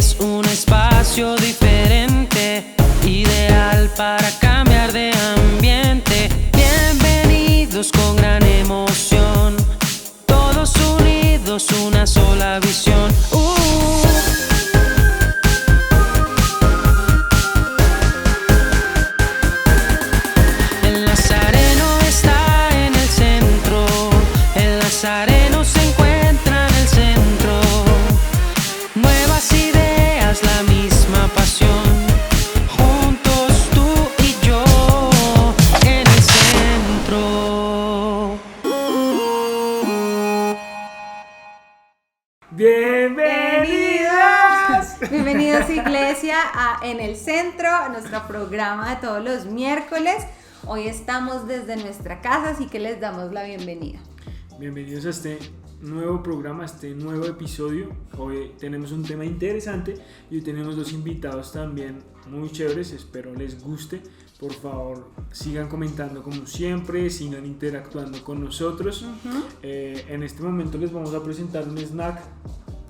es un espacio diferente, ideal para cambiar de ambiente. Bienvenidos con gran emoción, todos unidos, una sola visión. El Nazareno está en el centro, el Nazareno se encuentra en el centro. Nuevas ideas, la misma pasión, juntos tú y yo en el centro. ¡Bienvenidos! Bienvenidos, Iglesia, a En el Centro, a nuestro programa de todos los miércoles. Hoy estamos desde nuestra casa, así que les damos la bienvenida. Bienvenidos a este nuevo programa, a este nuevo episodio. Hoy tenemos un tema interesante y hoy tenemos dos invitados también muy chéveres. Espero les guste. Por favor, sigan comentando como siempre, sigan interactuando con nosotros. En este momento les vamos a presentar un snack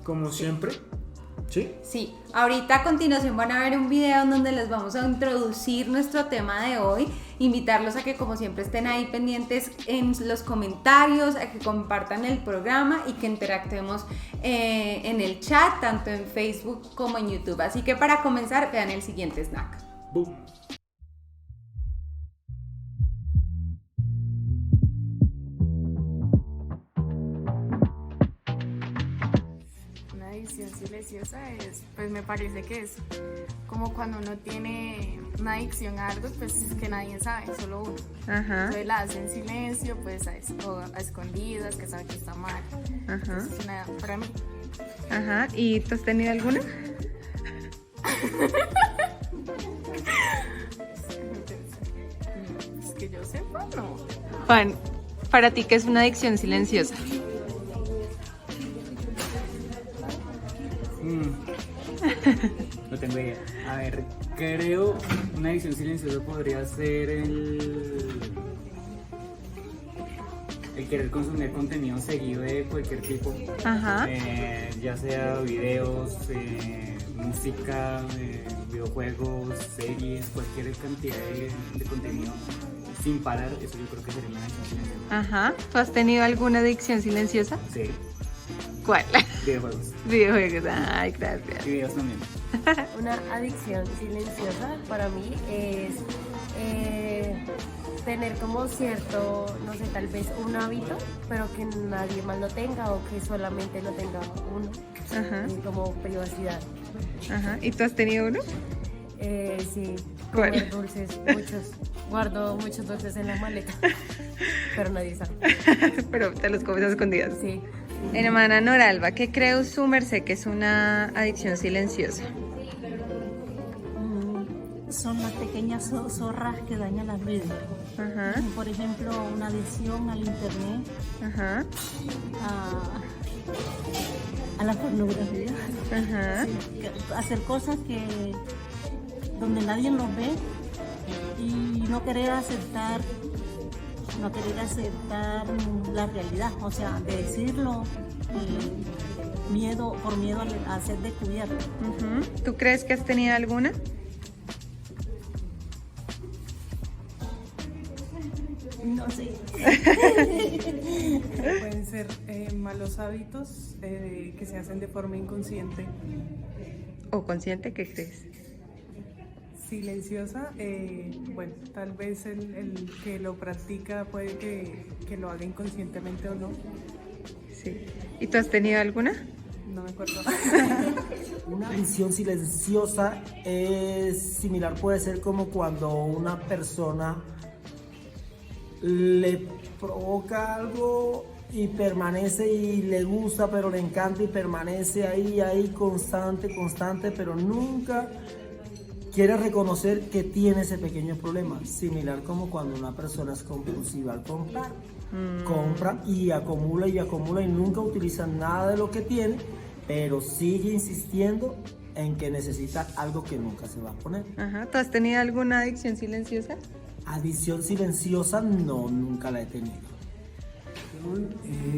como siempre. ¿Sí? Sí, ahorita a continuación van a ver un video en donde les vamos a introducir nuestro tema de hoy. Invitarlos a que como siempre estén ahí pendientes en los comentarios, a que compartan el programa y que interactuemos en el chat, tanto en Facebook como en YouTube. Así que para comenzar, vean el siguiente snack. ¡Bum! Una adicción silenciosa es, pues me parece que es como cuando uno tiene una adicción a algo, pues que nadie sabe, solo uno. Entonces la hace en silencio, pues a escondidas, que sabe que está mal. Entonces es una, para mí. Ajá, ¿y tú has tenido alguna? Es que yo sepa, no. Juan, ¿para ti qué es una adicción silenciosa? No tengo idea. A ver, creo una adicción silenciosa podría ser el querer consumir contenido seguido de cualquier tipo. Ajá. Ya sea videos, música, videojuegos, series, cualquier cantidad de contenido sin parar. Eso yo creo que sería una adicción silenciosa. Ajá. ¿Tú has tenido alguna adicción silenciosa? Sí, ¿Cuál? videojuegos Videojuegos. Ay, gracias. y videos también. Una adicción silenciosa para mí es tener como cierto, no sé, tal vez un hábito, pero que nadie más lo tenga o que solamente lo tenga uno, Ajá. como privacidad. Ajá. ¿Y tú has tenido uno? Sí, ¿Cuál? comer dulces, muchos. Guardo muchos dulces en la maleta, pero nadie sabe. Pero te los comes a escondidas. Sí. Hermana Noralba, ¿qué cree su merced que es una adicción silenciosa? Son las pequeñas zorras que dañan las vidas. Ajá. Por ejemplo, una adicción al internet, Ajá. a la pornografía. Ajá. Hacer cosas donde nadie nos ve y no querer aceptar la realidad, o sea, de decirlo por miedo a ser descubierto. Ujú. ¿Tú crees que has tenido alguna? No sé. Pueden ser malos hábitos que se hacen de forma inconsciente. ¿O consciente? ¿Qué crees? Silenciosa, bueno, tal vez el que lo practica puede que lo haga inconscientemente o no. Sí. ¿Y tú has tenido alguna? No me acuerdo. Una adicción silenciosa es similar, puede ser como cuando una persona le provoca algo y permanece y le gusta, pero le encanta y permanece ahí constante, pero nunca quiere reconocer que tiene ese pequeño problema. Similar como cuando una persona es compulsiva al comprar. Compra y acumula y nunca utiliza nada de lo que tiene, pero sigue insistiendo en que necesita algo que nunca se va a poner. Ajá. ¿Tú has tenido alguna adicción silenciosa? Adicción silenciosa no, nunca la he tenido.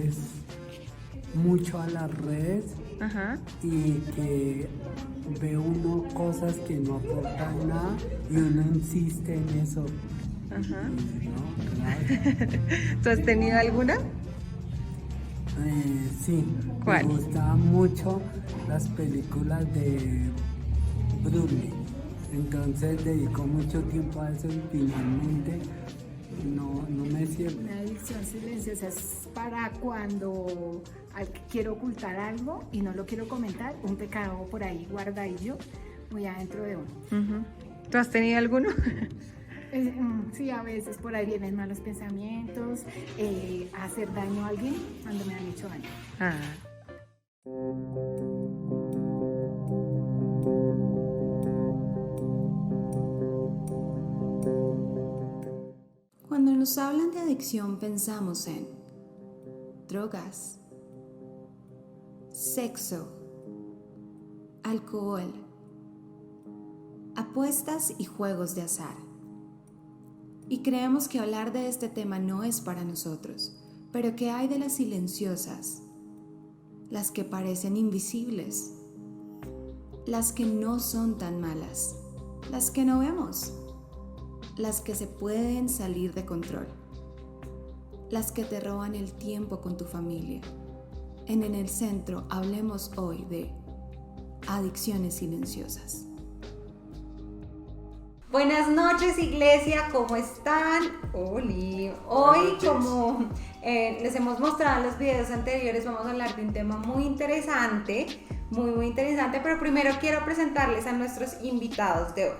Es mucho a las redes Ajá. y que ve uno cosas que no aportan nada y uno insiste en eso. Ajá. No, claro. ¿Tú has tenido alguna? Sí, ¿Cuál? me gustaban mucho las películas de Bruce. Entonces dedico mucho tiempo a eso y finalmente no me sirve. Una adicción silenciosa es para cuando quiero ocultar algo y no lo quiero comentar, un pecado por ahí guardadillo muy adentro de uno. Uh-huh. ¿Tú has tenido alguno? Sí, a veces por ahí vienen malos pensamientos, hacer daño a alguien cuando me han hecho daño. Ah. Cuando nos hablan de adicción pensamos en drogas, sexo, alcohol, apuestas y juegos de azar. Y creemos que hablar de este tema no es para nosotros, pero ¿qué hay de las silenciosas? Las que parecen invisibles, las que no son tan malas, las que no vemos, las que se pueden salir de control, las que te roban el tiempo con tu familia. En el centro hablemos hoy de adicciones silenciosas. Buenas noches, iglesia, ¿cómo están? Hoy como les hemos mostrado en los videos anteriores, vamos a hablar de un tema muy interesante, muy interesante, pero primero quiero presentarles a nuestros invitados de hoy.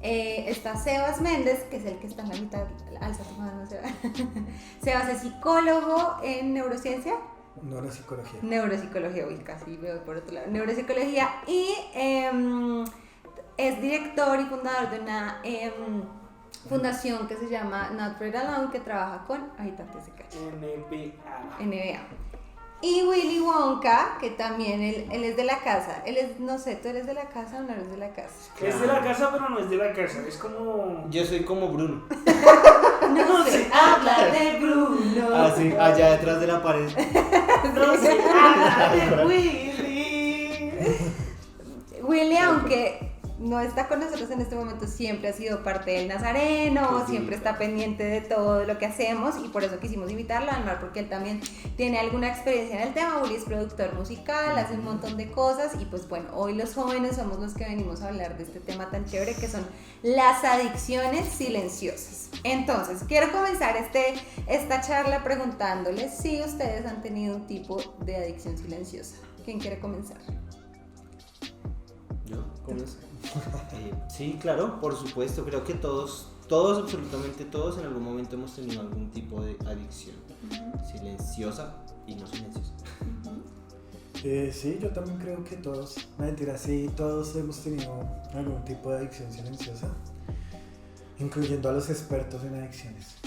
Está Sebas Méndez, que es el que está en la mitad, alza tu mano, Sebas. Sebas es psicólogo en neurociencia. Neuropsicología, uy, casi me voy por otro lado. Neuropsicología y es director y fundador de una fundación que se llama Not Afraid Alone, que trabaja con habitantes de calle. NBA. Y Willy Wonka, que también él es de la casa. Él es, no sé, ¿tú eres de la casa o no eres de la casa? Es de la casa, pero no es de la casa. Es como... Yo soy como Bruno. No se habla de Bruno. Así, allá detrás de la pared. No se habla de Willy. Willy, aunque no está con nosotros en este momento, siempre ha sido parte del Nazareno, sí, siempre está pendiente de todo lo que hacemos y por eso quisimos invitarlo a hablar, porque él también tiene alguna experiencia en el tema. Willy es productor musical, hace un montón de cosas y pues bueno, hoy los jóvenes somos los que venimos a hablar de este tema tan chévere que son las adicciones silenciosas. Entonces, quiero comenzar esta charla preguntándoles si ustedes han tenido un tipo de adicción silenciosa. ¿Quién quiere comenzar? ¿Yo? ¿Comienzo? Sí, claro, por supuesto. Creo que todos, absolutamente todos, en algún momento hemos tenido algún tipo de adicción silenciosa y no silenciosa. Sí, yo también creo que todos, mentira, sí, todos hemos tenido algún tipo de adicción silenciosa, incluyendo a los expertos en adicciones.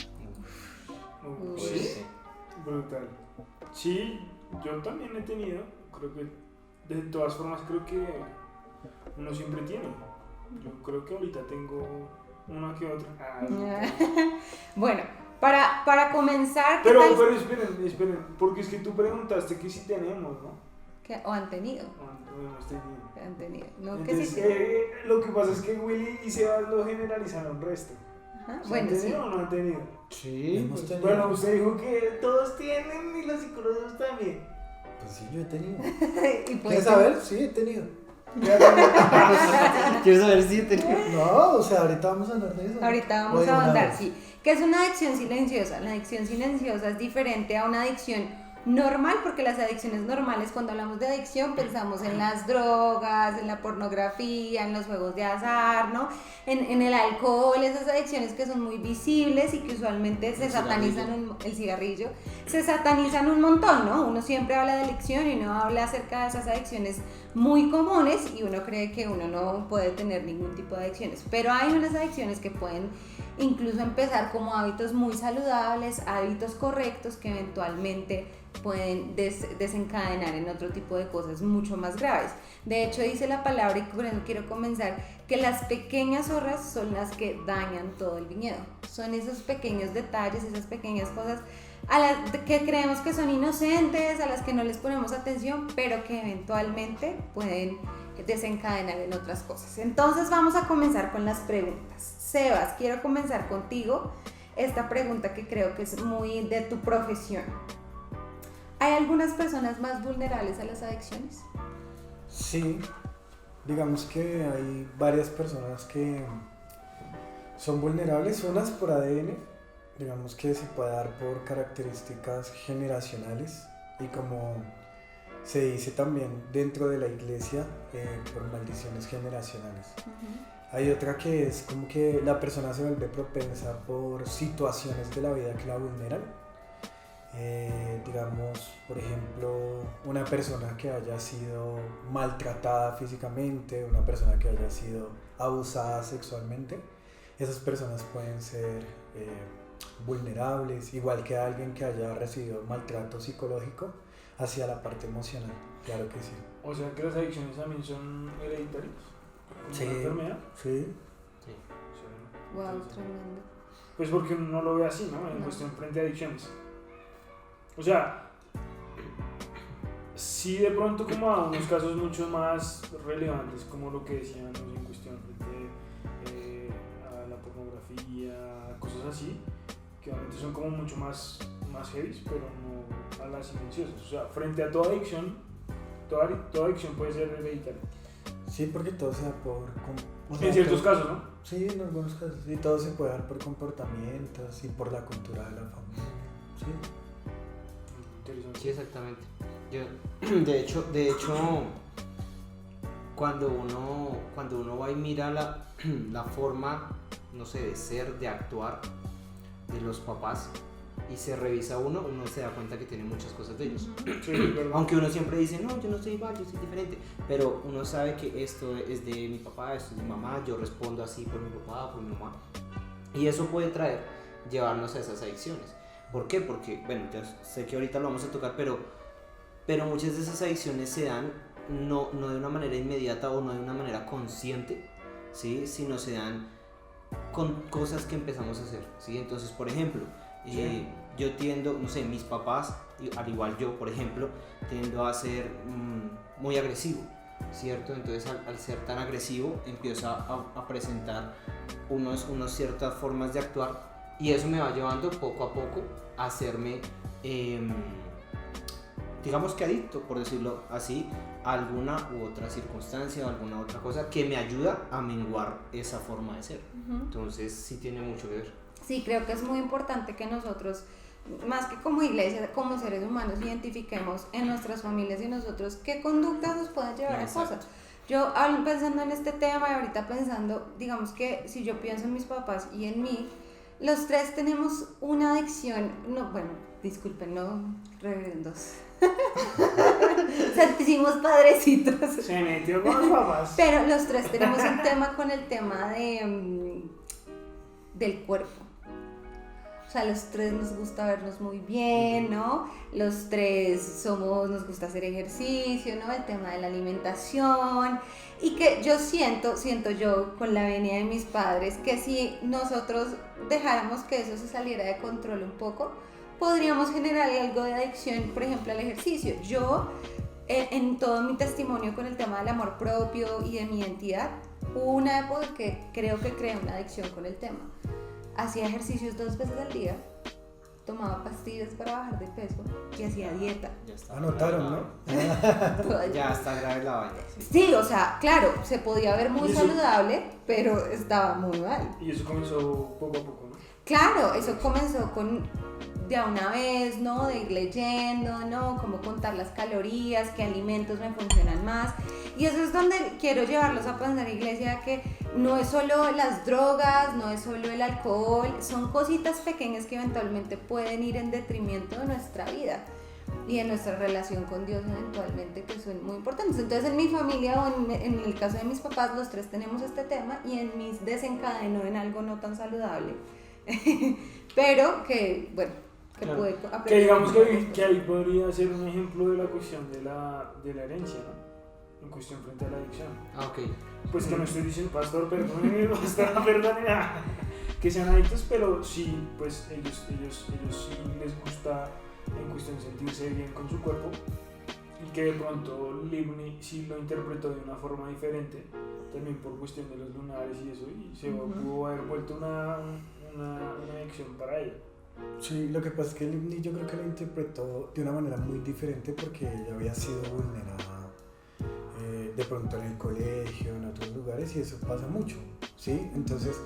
Sí, brutal. Sí, yo también he tenido, creo que de todas formas creo que uno siempre tiene. Yo creo que ahorita tengo una que otra. Bueno, para comenzar... Pero esperen, porque es que tú preguntaste que si tenemos, ¿no? ¿O han tenido? Han tenido. No, entonces, que sí. Lo que pasa es que Willy y Sebas lo generalizaron el resto. Bueno, ¿Han tenido sí. o no han tenido? Sí, hemos tenido. Bueno, usted dijo que todos tienen y los psicólogos también. Pues sí, yo he tenido. ¿Quieres saber? Sí, he tenido. ¿Quieres saber si he tenido? No, o sea, ahorita vamos a hablar de eso. Ahorita vamos a ahondar, sí. ¿Qué es una adicción silenciosa? La adicción silenciosa es diferente a una adicción normal, porque las adicciones normales, cuando hablamos de adicción, pensamos en las drogas, en la pornografía, en los juegos de azar, ¿no? En el alcohol, esas adicciones que son muy visibles y que usualmente se satanizan, el cigarrillo, se satanizan un montón, ¿no? Uno siempre habla de adicción y uno habla acerca de esas adicciones muy comunes y uno cree que uno no puede tener ningún tipo de adicciones, pero hay unas adicciones que pueden incluso empezar como hábitos muy saludables, hábitos correctos que eventualmente pueden desencadenar en otro tipo de cosas mucho más graves. De hecho, dice la palabra, y con eso quiero comenzar, que las pequeñas zorras son las que dañan todo el viñedo. Son esos pequeños detalles, esas pequeñas cosas a las que creemos que son inocentes, a las que no les ponemos atención, pero que eventualmente pueden desencadenar en otras cosas. Entonces vamos a comenzar con las preguntas. Sebas, quiero comenzar contigo esta pregunta que creo que es muy de tu profesión. ¿Hay algunas personas más vulnerables a las adicciones? Sí, digamos que hay varias personas que son vulnerables, unas por ADN, digamos que se puede dar por características generacionales y como se dice también dentro de la iglesia, por maldiciones generacionales. Hay otra que es como que la persona se vuelve propensa por situaciones de la vida que la vulneran. Digamos, por ejemplo, una persona que haya sido maltratada físicamente, una persona que haya sido abusada sexualmente, esas personas pueden ser vulnerables, igual que alguien que haya recibido maltrato psicológico hacia la parte emocional, claro que sí. O sea que las adicciones también son hereditarias. Sí. ¿Una enfermedad? Sí. Wow, tremendo. Pues porque uno no lo ve así, ¿no? En cuestión frente a adicciones. O sea, sí de pronto como a unos casos mucho más relevantes, como lo que decíamos en cuestión frente a la pornografía, cosas así, que obviamente son como mucho más heavy, pero no a las silenciosas. O sea, frente a toda adicción, toda adicción puede ser hereditaria. Sí, porque todo se da por... en ciertos casos, ¿no? Sí, en algunos casos. Y todo se puede dar por comportamientos y por la cultura de la familia. Sí. Sí, exactamente. De hecho, cuando uno va y mira la forma, no sé, de ser, de actuar de los papás y se revisa uno se da cuenta que tiene muchas cosas de ellos. Sí, aunque uno siempre dice, no, yo no soy igual, yo soy diferente, pero uno sabe que esto es de mi papá, esto es de mi mamá, yo respondo así por mi papá, por mi mamá, y eso puede llevarnos a esas adicciones. ¿Por qué? Porque, bueno, ya sé que ahorita lo vamos a tocar, pero muchas de esas adicciones se dan no de una manera inmediata o no de una manera consciente, ¿sí? Sino se dan con cosas que empezamos a hacer, ¿sí? Entonces, por ejemplo, yo tiendo, no sé, mis papás, al igual yo, por ejemplo, tiendo a ser muy agresivo, ¿cierto? Entonces, al ser tan agresivo, empiezo a presentar unas ciertas formas de actuar. Y eso me va llevando poco a poco a hacerme, digamos que adicto, por decirlo así, a alguna u otra circunstancia o alguna otra cosa que me ayuda a menguar esa forma de ser. Entonces sí tiene mucho que ver. Sí, creo que es muy importante que nosotros, más que como iglesia, como seres humanos, identifiquemos en nuestras familias y nosotros qué conductas nos pueden llevar a cosas. Yo pensando en este tema y ahorita pensando, digamos que si yo pienso en mis papás y en mí, los tres tenemos una adicción, disculpen, reverendos, santísimos padrecitos. Se metió con los papás. Pero los tres tenemos un tema con el tema del cuerpo. O sea, los tres nos gusta vernos muy bien, ¿no? Los tres nos gusta hacer ejercicio, ¿no? El tema de la alimentación. Y que yo siento yo con la venida de mis padres que si nosotros dejáramos que eso se saliera de control un poco, podríamos generar algo de adicción, por ejemplo, al ejercicio. Yo, en todo mi testimonio con el tema del amor propio y de mi identidad, hubo una época que creo que creé una adicción con el tema. Hacía ejercicios 2 veces al día, tomaba pastillas para bajar de peso y hacía dieta. Anotaron, ¿no? Ya está grave la vaina. Sí, o sea, claro, se podía ver muy saludable, pero estaba muy mal. Y eso comenzó poco a poco, ¿no? Claro, eso comenzó de a una vez, ¿no? De ir leyendo, ¿no? Cómo contar las calorías, qué alimentos me funcionan más. Y eso es donde quiero llevarlos a pensar, iglesia, que no es solo las drogas, no es solo el alcohol, son cositas pequeñas que eventualmente pueden ir en detrimento de nuestra vida y de nuestra relación con Dios eventualmente, que son muy importantes. Entonces en mi familia o en el caso de mis papás, los tres tenemos este tema y en mis desencadenó en algo no tan saludable, pero que, bueno, que claro, puede aprender. Que digamos que ahí podría ser un ejemplo de la cuestión de la herencia, ¿no? En cuestión frente a la adicción. Ah, ok. Pues que no estoy diciendo, pastor, perdóneme, que sean adictos, pero sí, pues ellos sí les gusta en cuestión sentirse bien con su cuerpo, y que de pronto Livni sí lo interpretó de una forma diferente, también por cuestión de los lunares y eso, y se pudo haber vuelto una adicción para ella. Sí, lo que pasa es que Livni yo creo que lo interpretó de una manera muy diferente porque ella había sido vulnerada de pronto en el colegio, en otros lugares, y eso pasa mucho, ¿sí? Entonces,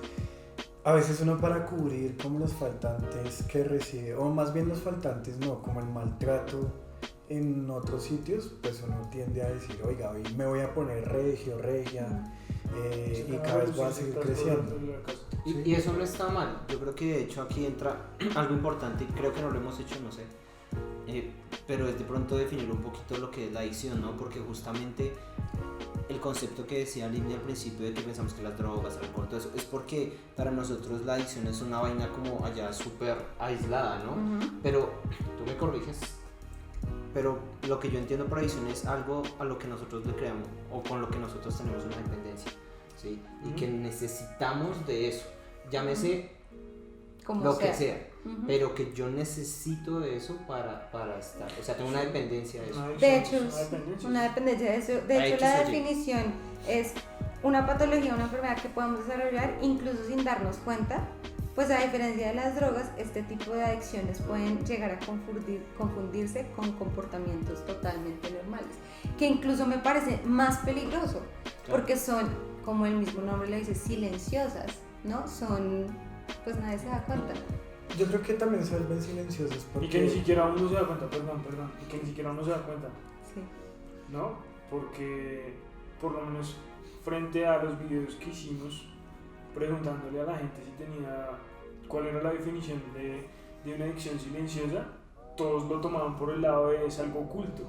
a veces uno para cubrir como los faltantes que recibe, o más bien los faltantes no, como el maltrato en otros sitios, pues uno tiende a decir, oiga, hoy me voy a poner regio, regia, y cada vez voy a seguir creciendo. Y eso no está mal. Yo creo que de hecho aquí entra algo importante, creo que no lo hemos hecho, no sé, pero es de pronto definir un poquito lo que es la adicción, ¿no? Porque justamente el concepto que decía Livni al principio de que pensamos que las drogas, el alcohol, todo eso, es porque para nosotros la adicción es una vaina como allá súper aislada, ¿no? Pero tú me corriges, pero lo que yo entiendo por adicción es algo a lo que nosotros le creamos o con lo que nosotros tenemos una dependencia, ¿sí? Y que necesitamos de eso, llámese como lo que sea, pero que yo necesito de eso para estar, o sea, tengo una dependencia de eso. De hecho, una dependencia de eso. De hecho, la definición es una patología, una enfermedad que podemos desarrollar incluso sin darnos cuenta. Pues a diferencia de las drogas, este tipo de adicciones pueden llegar a confundirse con comportamientos totalmente normales, que incluso me parece más peligroso, porque son, como el mismo nombre le dice, silenciosas, ¿no? Son, pues nadie se da cuenta. Yo creo que también se vuelven silenciosas porque... Y que ni siquiera uno se da cuenta, y que ni siquiera uno se da cuenta. Sí. ¿No? Porque, por lo menos, frente a los videos que hicimos, preguntándole a la gente si tenía, cuál era la definición de una adicción silenciosa, todos lo tomaban por el lado de es algo oculto,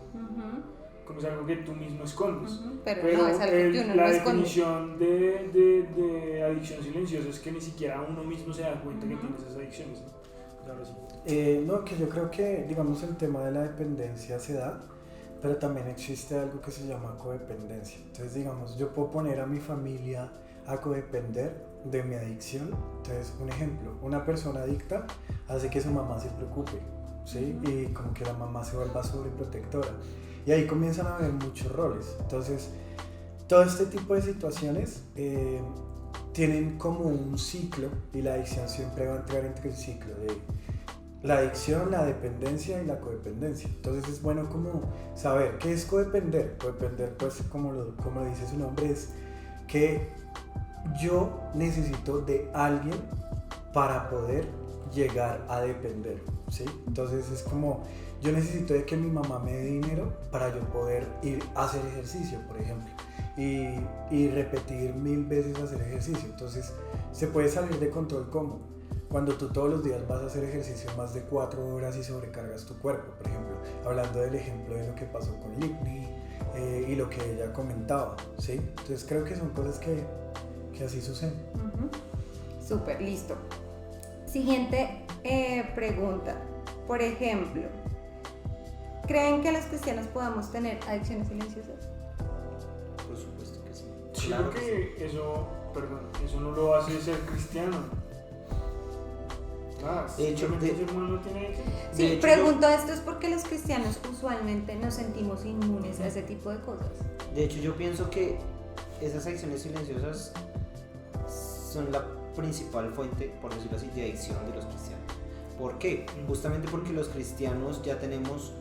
como es algo que tú mismo escondes. Pero no, es algo que uno la no definición de adicción silenciosa es que ni siquiera uno mismo se da cuenta que tiene esas adicciones, ¿no? Ahora sí. No, que yo creo que, digamos, el tema de la dependencia se da, pero también existe algo que se llama codependencia. Entonces, digamos, yo puedo poner a mi familia a codepender de mi adicción. Entonces, un ejemplo, una persona adicta hace que su mamá se preocupe, ¿sí? Y como que la mamá se vuelva sobreprotectora. Y ahí comienzan a haber muchos roles. Entonces, todo este tipo de situaciones tienen como un ciclo, y la adicción siempre va a entrar entre el ciclo de la adicción, la dependencia y la codependencia. Entonces es bueno como saber qué es codepender. Codepender, pues como lo dice su nombre, es que yo necesito de alguien para poder llegar a depender, ¿sí? Entonces es como yo necesito de que mi mamá me dé dinero para yo poder ir a hacer ejercicio, por ejemplo, y repetir 1000 veces hacer ejercicio. Entonces se puede salir de control como cuando tú todos los días vas a hacer ejercicio más de 4 horas y sobrecargas tu cuerpo, por ejemplo, hablando del ejemplo de lo que pasó con Livni y lo que ella comentaba, ¿sí? Entonces creo que son cosas que así suceden. Súper, listo. Siguiente pregunta. Por ejemplo, ¿creen que los cristianos podamos tener adicciones silenciosas? Por supuesto que sí. Sí, Claro porque eso no lo hace ser cristiano. De hecho, no tiene adicción. Sí, pregunto esto es porque los cristianos usualmente nos sentimos inmunes a ese tipo de cosas. De hecho, yo pienso que esas adicciones silenciosas son la principal fuente, por decirlo así, de adicción de los cristianos. ¿Por qué? Justamente porque los cristianos ya tenemos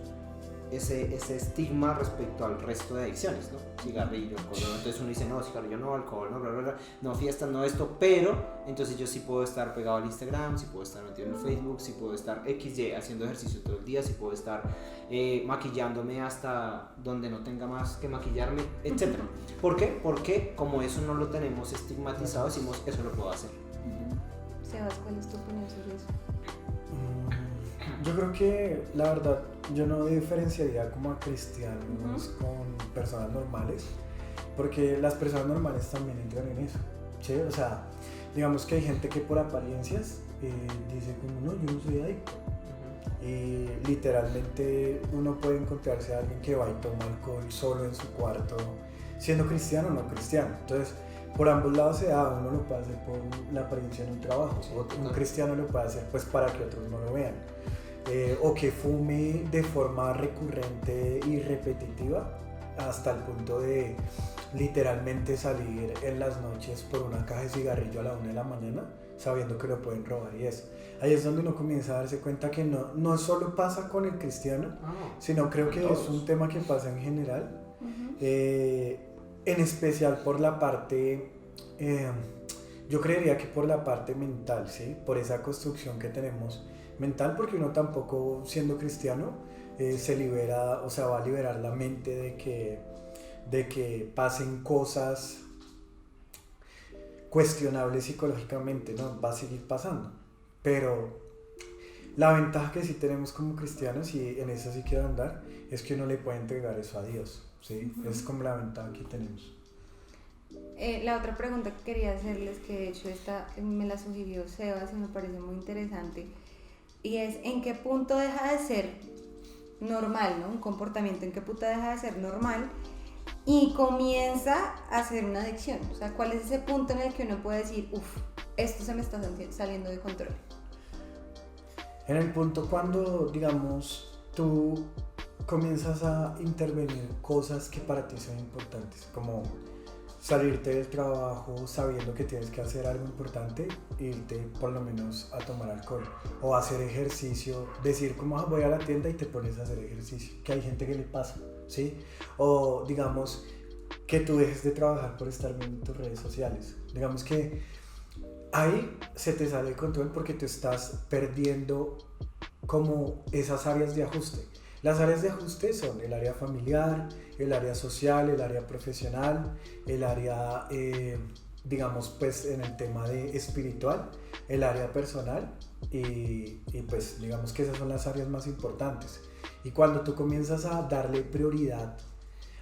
ese estigma respecto al resto de adicciones, ¿no? Cigarrillo, alcohol, ¿no? Entonces uno dice, no, cigarrillo no, alcohol no, bla, bla, bla, no, fiestas, no esto, pero entonces yo sí puedo estar pegado al Instagram, sí puedo estar metido en el Facebook, sí puedo estar XY haciendo ejercicio todo el día, sí puedo estar maquillándome hasta donde no tenga más que maquillarme, etc. ¿Por qué? Porque como eso no lo tenemos estigmatizado, decimos, eso lo puedo hacer. Sebas, ¿cuál es tu opinión sobre eso? Yo creo que la verdad yo no diferenciaría como a cristianos con personas normales, porque las personas normales también entran en eso, ¿sí? O sea, digamos que hay gente que por apariencias dice como no, yo no soy adicto, y literalmente uno puede encontrarse a alguien que va y toma alcohol solo en su cuarto, siendo cristiano o no cristiano. Entonces por ambos lados se da. Uno lo puede hacer por la apariencia en un trabajo, un cristiano lo puede hacer pues para que otros no lo vean, o que fume de forma recurrente y repetitiva hasta el punto de literalmente salir en las noches por una caja de cigarrillo a la 1 de la mañana sabiendo que lo pueden robar. Y eso, ahí es donde uno comienza a darse cuenta que no solo pasa con el cristiano, sino creo que es un tema que pasa en general, en especial por la parte, yo creería que por la parte mental, ¿sí? Por esa construcción que tenemos mental, porque uno tampoco, siendo cristiano, se libera, o sea, va a liberar la mente de que pasen cosas cuestionables psicológicamente, ¿no? Va a seguir pasando, pero la ventaja que sí tenemos como cristianos, y en eso sí quiero andar, es que uno le puede entregar eso a Dios, ¿sí? Es como la ventaja que tenemos. La otra pregunta que quería hacerles, que de hecho esta me la sugirió Sebas y me parece muy interesante, y es ¿en qué punto deja de ser normal, ¿no? Un comportamiento, ¿en qué punto deja de ser normal y comienza a ser una adicción? O sea, ¿cuál es ese punto en el que uno puede decir, esto se me está saliendo de control? En el punto cuando, digamos, tú comienzas a intervenir cosas que para ti son importantes, como salirte del trabajo sabiendo que tienes que hacer algo importante, irte por lo menos a tomar alcohol o hacer ejercicio, decir como voy a la tienda y te pones a hacer ejercicio, que hay gente que le pasa, ¿sí? O digamos que tú dejes de trabajar por estar viendo tus redes sociales, digamos que ahí se te sale el control porque tú estás perdiendo como esas áreas de ajuste. Las áreas de ajuste son el área familiar, el área social, el área profesional, el área, digamos, pues en el tema de espiritual, el área personal y pues digamos que esas son las áreas más importantes. Y cuando tú comienzas a darle prioridad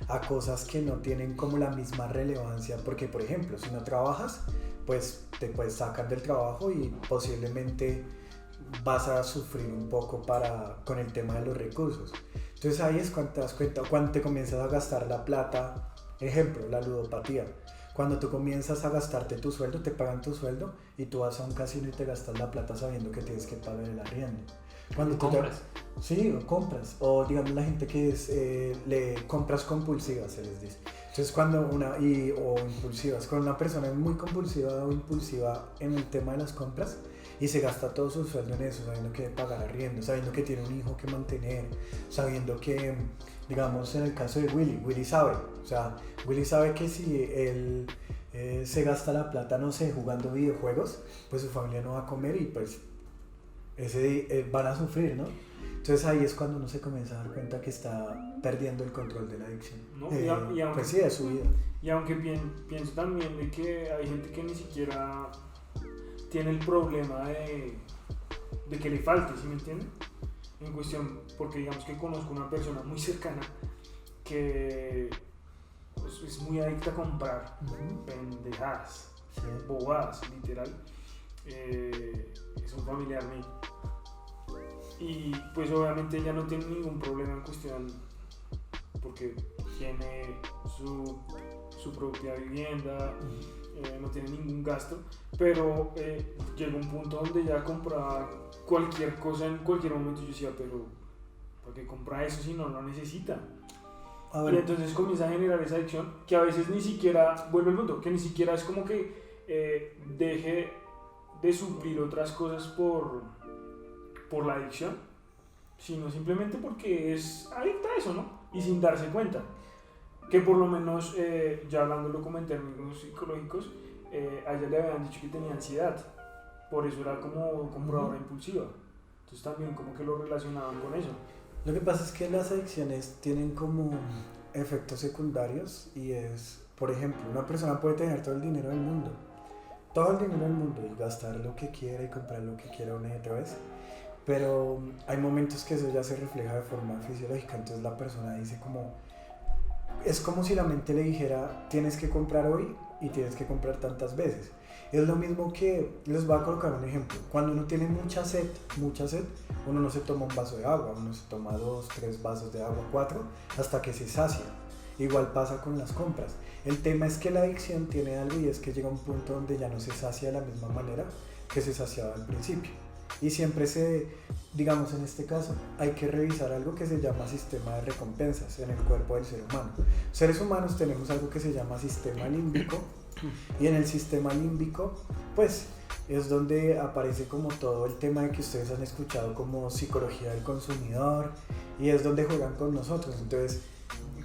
a cosas que no tienen como la misma relevancia, porque por ejemplo, si no trabajas, pues te puedes sacar del trabajo y posiblemente vas a sufrir un poco con el tema de los recursos. Entonces ahí es cuando te das cuenta, cuando te comienzas a gastar la plata, ejemplo, la ludopatía. Cuando tú comienzas a gastarte tu sueldo, te pagan tu sueldo y tú vas a un casino y te gastas la plata sabiendo que tienes que pagar el arriendo. Cuando ¿Compras? Sí, o compras. O digamos la gente que es, le compras compulsivas, se les dice. Entonces o impulsivas, cuando una persona es muy compulsiva o impulsiva en el tema de las compras, y se gasta todo su sueldo en eso, sabiendo que debe pagar arriendo, sabiendo que tiene un hijo que mantener, sabiendo que, digamos, en el caso de Willy sabe, o sea, Willy sabe que si él se gasta la plata, no sé, jugando videojuegos, pues su familia no va a comer y pues van a sufrir, ¿no? Entonces ahí es cuando uno se comienza a dar cuenta que está perdiendo el control de la adicción, ¿no? pues sí, de su vida. Y aunque pienso también de que hay gente que ni siquiera tiene el problema de que le falte, ¿sí me entienden? En cuestión, porque digamos que conozco una persona muy cercana que pues, es muy adicta a comprar pendejadas, bobadas, literal. Es un familiar mío. Y pues obviamente ella no tiene ningún problema en cuestión porque tiene su propia vivienda, no tiene ningún gasto, pero llegó un punto donde ya compraba cualquier cosa en cualquier momento. Yo decía, pero ¿por qué compra eso si no lo necesita? Y entonces comienza a generar esa adicción que a veces ni siquiera, vuelve al punto, que ni siquiera es como que deje de suplir otras cosas por la adicción, sino simplemente porque es adicta a eso, ¿no? Y sin darse cuenta. Que por lo menos, ya hablándolo con términos psicológicos, a ella le habían dicho que tenía ansiedad, por eso era como compradora impulsiva. Entonces también como que lo relacionaban con eso. Lo que pasa es que las adicciones tienen como efectos secundarios y es, por ejemplo, una persona puede tener todo el dinero del mundo y gastar lo que quiera y comprar lo que quiera una y otra vez, pero hay momentos que eso ya se refleja de forma fisiológica. Entonces la persona dice como, es como si la mente le dijera, tienes que comprar hoy y tienes que comprar tantas veces. Es lo mismo que, les voy a colocar un ejemplo, cuando uno tiene mucha sed, uno no se toma un vaso de agua, uno se toma 2, 3 vasos de agua, 4, hasta que se sacia. Igual pasa con las compras. El tema es que la adicción tiene algo y es que llega a un punto donde ya no se sacia de la misma manera que se saciaba al principio. Y siempre digamos en este caso, hay que revisar algo que se llama sistema de recompensas en el cuerpo del ser humano. Seres humanos tenemos algo que se llama sistema límbico y en el sistema límbico pues es donde aparece como todo el tema de que ustedes han escuchado como psicología del consumidor y es donde juegan con nosotros. Entonces,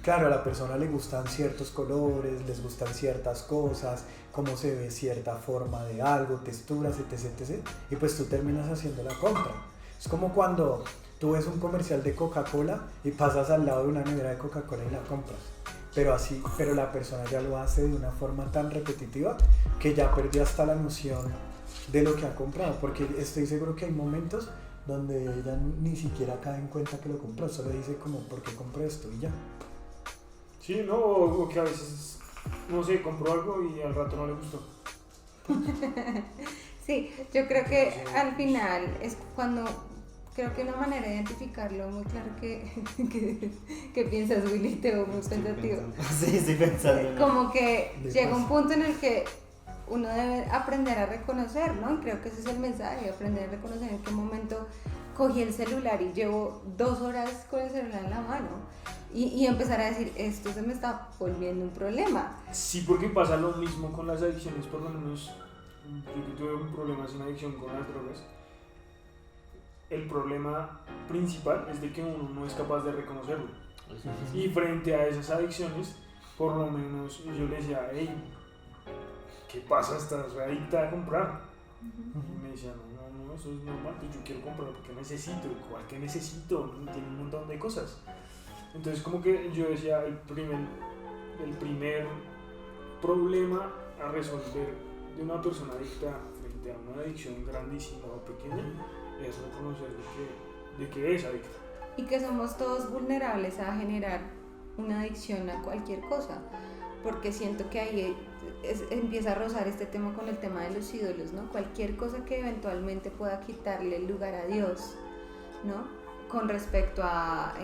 claro, a la persona le gustan ciertos colores, les gustan ciertas cosas, cómo se ve cierta forma de algo, texturas, etc. Y pues tú terminas haciendo la compra. Es como cuando tú ves un comercial de Coca-Cola y pasas al lado de una nevera de Coca-Cola y la compras. Pero la persona ya lo hace de una forma tan repetitiva que ya perdió hasta la noción de lo que ha comprado. Porque estoy seguro que hay momentos donde ella ni siquiera cae en cuenta que lo compró, solo dice como, ¿por qué compré esto? Y ya. Sí, ¿no? O que a veces, no sé, compró algo y al rato no le gustó. Sí, yo creo que al final es cuando, creo que una manera de identificarlo muy claro que piensas, Willy, te veo muy pensativo. Sí, estoy pensando. Como que llega un punto en el que uno debe aprender a reconocer, ¿no? Y creo que ese es el mensaje, aprender a reconocer en qué momento cogí el celular y llevo 2 horas con el celular en la mano. Y empezar a decir, esto se me está volviendo un problema. Sí, porque pasa lo mismo con las adicciones, por lo menos yo que tuve un problema sin adicción con las drogas. El problema principal es de que uno no es capaz de reconocerlo. Y frente a esas adicciones, por lo menos yo le decía, hey, ¿qué pasa? ¿Estás adicta a comprar? Y me decía, no, eso es normal, yo quiero comprar porque necesito, igual que necesito, tiene un montón de cosas. Entonces como que yo decía, el primer problema a resolver de una persona adicta frente a una adicción grandísima o pequeña es reconocer de que es adicta. Y que somos todos vulnerables a generar una adicción a cualquier cosa, porque siento que ahí empieza a rozar este tema con el tema de los ídolos, ¿no? Cualquier cosa que eventualmente pueda quitarle el lugar a Dios, ¿no? Con respecto a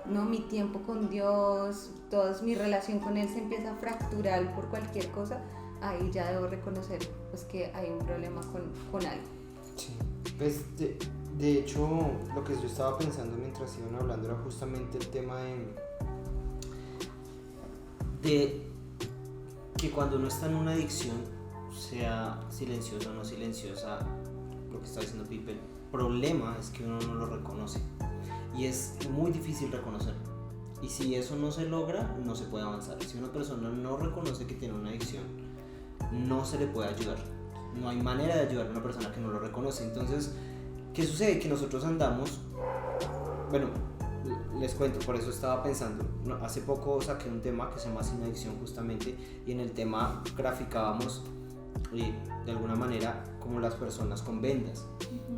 no, mi tiempo con Dios, toda mi relación con Él se empieza a fracturar por cualquier cosa, ahí ya debo reconocer pues, que hay un problema con algo. Sí, pues de hecho lo que yo estaba pensando mientras iban hablando era justamente el tema de que cuando uno está en una adicción, sea silenciosa o no silenciosa, lo que está diciendo Pipe, el problema es que uno no lo reconoce y es muy difícil reconocerlo, y si eso no se logra no se puede avanzar. Si una persona no reconoce que tiene una adicción, no se le puede ayudar, no hay manera de ayudar a una persona que no lo reconoce. Entonces, ¿qué sucede? Que nosotros andamos, bueno, les cuento, por eso estaba pensando, hace poco saqué un tema que se llama Sin Adicción justamente, y en el tema graficábamos de alguna manera como las personas con vendas,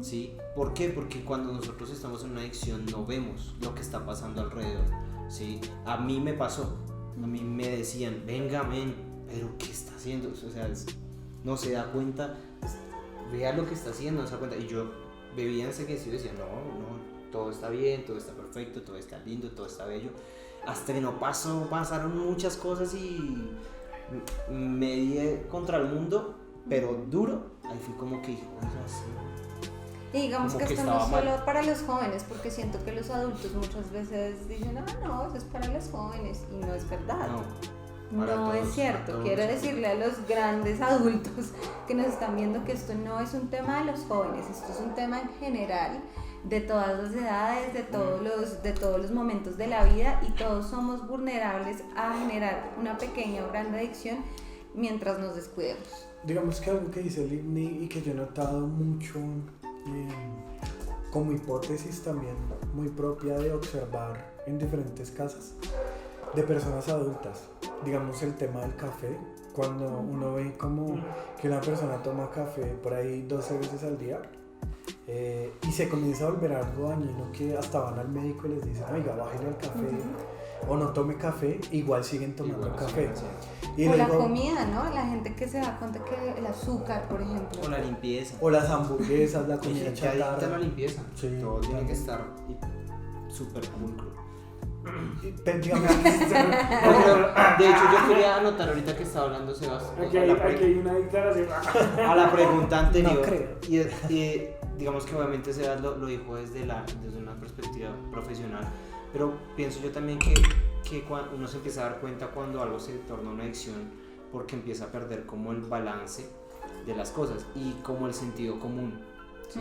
¿sí? ¿Por qué? Porque cuando nosotros estamos en una adicción no vemos lo que está pasando alrededor, ¿sí? A mí me pasó, a mí me decían, venga, men, pero ¿qué está haciendo? O sea, no se da cuenta, vea lo que está haciendo, no se da cuenta. Y yo bebía enseguecido y decía, no, todo está bien, todo está perfecto, todo está lindo, todo está bello. Hasta que pasaron muchas cosas y me di contra el mundo, pero duro. Ahí fui como que, oiga, sí. Y digamos que esto no es solo para los jóvenes, porque siento que los adultos muchas veces dicen, no, eso es para los jóvenes, y no es verdad. No es cierto. Quiero decirle a los grandes adultos que nos están viendo que esto no es un tema de los jóvenes, esto es un tema en general de todas las edades, de todos los momentos de la vida, y todos somos vulnerables a generar una pequeña o grande adicción mientras nos descuidemos. Digamos que algo que dice Livni y que yo he notado mucho como hipótesis también muy propia de observar en diferentes casas de personas adultas, digamos el tema del café, cuando uno ve como que una persona toma café por ahí 12 veces al día y se comienza a volver algo dañino, que hasta van al médico y les dicen, oiga, bájale al café o no tome café, igual siguen tomando café. Y o luego, la comida, ¿no? La gente que se da cuenta que el azúcar, por ejemplo. O la limpieza. O las hamburguesas, la comida chatarra. chatarra. La limpieza. Sí, todo tiene que estar súper pulcro. digamos, De hecho, yo quería anotar ahorita que estaba hablando Sebas. Aquí hay una declaración. A la pregunta anterior. No creo. Y digamos que obviamente Sebas lo dijo desde una perspectiva profesional, pero pienso yo también que uno se empieza a dar cuenta cuando algo se torna una adicción, porque empieza a perder como el balance de las cosas y como el sentido común, ¿sí?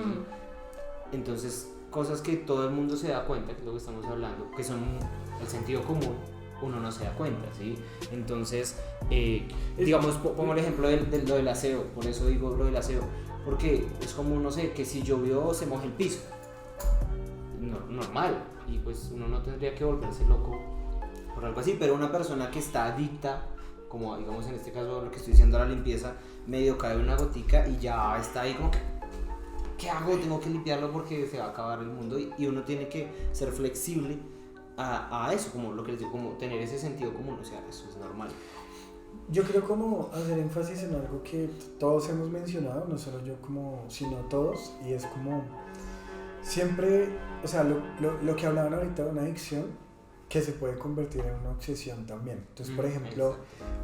Entonces, cosas que todo el mundo se da cuenta, que es lo que estamos hablando, que son el sentido común, uno no se da cuenta, ¿sí? Entonces, digamos, pongo el ejemplo de lo del aseo, por eso digo lo del aseo, porque es como, no sé, que si llovió se moja el piso, normal, y pues uno no tendría que volverse loco por algo así, pero una persona que está adicta, como digamos en este caso lo que estoy diciendo a la limpieza, medio cae una gotica y ya está ahí como que, ¿qué hago? Tengo que limpiarlo porque se va a acabar el mundo, y uno tiene que ser flexible a eso, como lo que les digo, como tener ese sentido común, o sea, eso es normal. Yo creo como hacer énfasis en algo que todos hemos mencionado, no solo yo sino todos, y es como siempre, o sea, lo que hablaban ahorita de una adicción que se puede convertir en una obsesión también. Entonces, por ejemplo,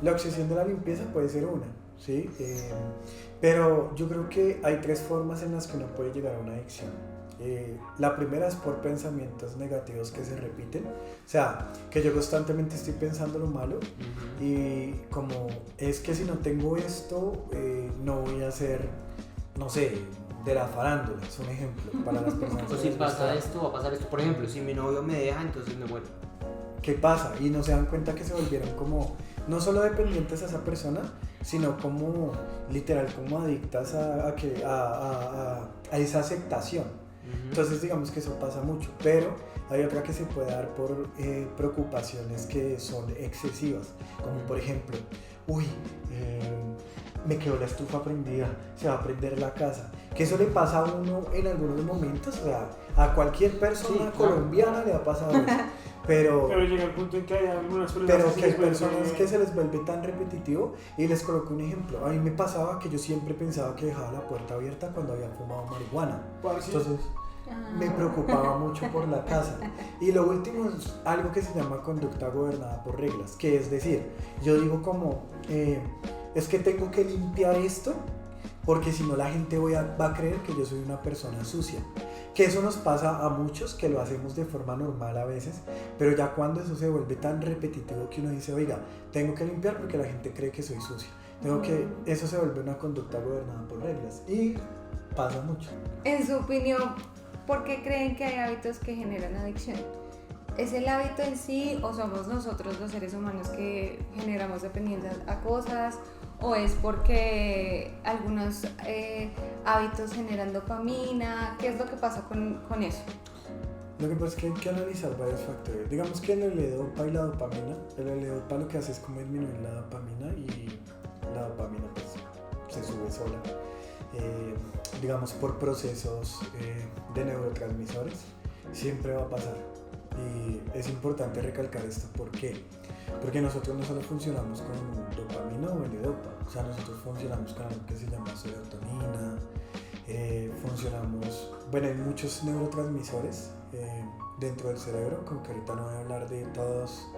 la obsesión de la limpieza puede ser una, ¿sí? Pero yo creo que hay 3 formas en las que uno puede llegar a una adicción. La primera es por pensamientos negativos que se repiten, o sea, que yo constantemente estoy pensando lo malo, y como es que si no tengo esto, no voy a ser, no sé, de la farándula, es un ejemplo para las personas. O si pasa esto, va a pasar esto. Por ejemplo, si mi novio me deja, entonces me muero. ¿Qué pasa? Y no se dan cuenta que se volvieron como, no solo dependientes a esa persona, sino como, literal, como adictas a esa aceptación. Entonces digamos que eso pasa mucho, pero hay otra que se puede dar por preocupaciones que son excesivas, como por ejemplo, me quedó la estufa prendida, se va a prender la casa, que eso le pasa a uno en algunos momentos, o sea, a cualquier persona colombiana le ha pasado eso. Pero llega el punto en que hay algunas personas que hay personas que se les vuelve tan repetitivo, y les coloco un ejemplo. A mí me pasaba que yo siempre pensaba que dejaba la puerta abierta cuando había fumado marihuana. Entonces me preocupaba mucho por la casa. Y lo último es algo que se llama conducta gobernada por reglas, que es decir, yo digo como, es que tengo que limpiar esto porque si no la gente va a creer que yo soy una persona sucia. Que eso nos pasa a muchos, que lo hacemos de forma normal a veces, pero ya cuando eso se vuelve tan repetitivo que uno dice, oiga, tengo que limpiar porque la gente cree que soy sucio. Eso se vuelve una conducta gobernada por reglas y pasa mucho. En su opinión, ¿por qué creen que hay hábitos que generan adicción? ¿Es el hábito en sí o somos nosotros los seres humanos que generamos dependencia a cosas? ¿O es porque algunos hábitos generan dopamina? ¿Qué es lo que pasa con eso? Lo que pasa es que hay que analizar varios factores. Digamos que el L-Dopa y la dopamina, el L-Dopa lo que hace es como disminuir la dopamina, y la dopamina pues se sube sola, digamos por procesos de neurotransmisores, siempre va a pasar. Y es importante recalcar esto, ¿por qué? Porque nosotros no solo funcionamos con dopamina o L-Dopa, o sea, nosotros funcionamos con algo que se llama serotonina, hay muchos neurotransmisores dentro del cerebro, como que ahorita no voy a hablar de todos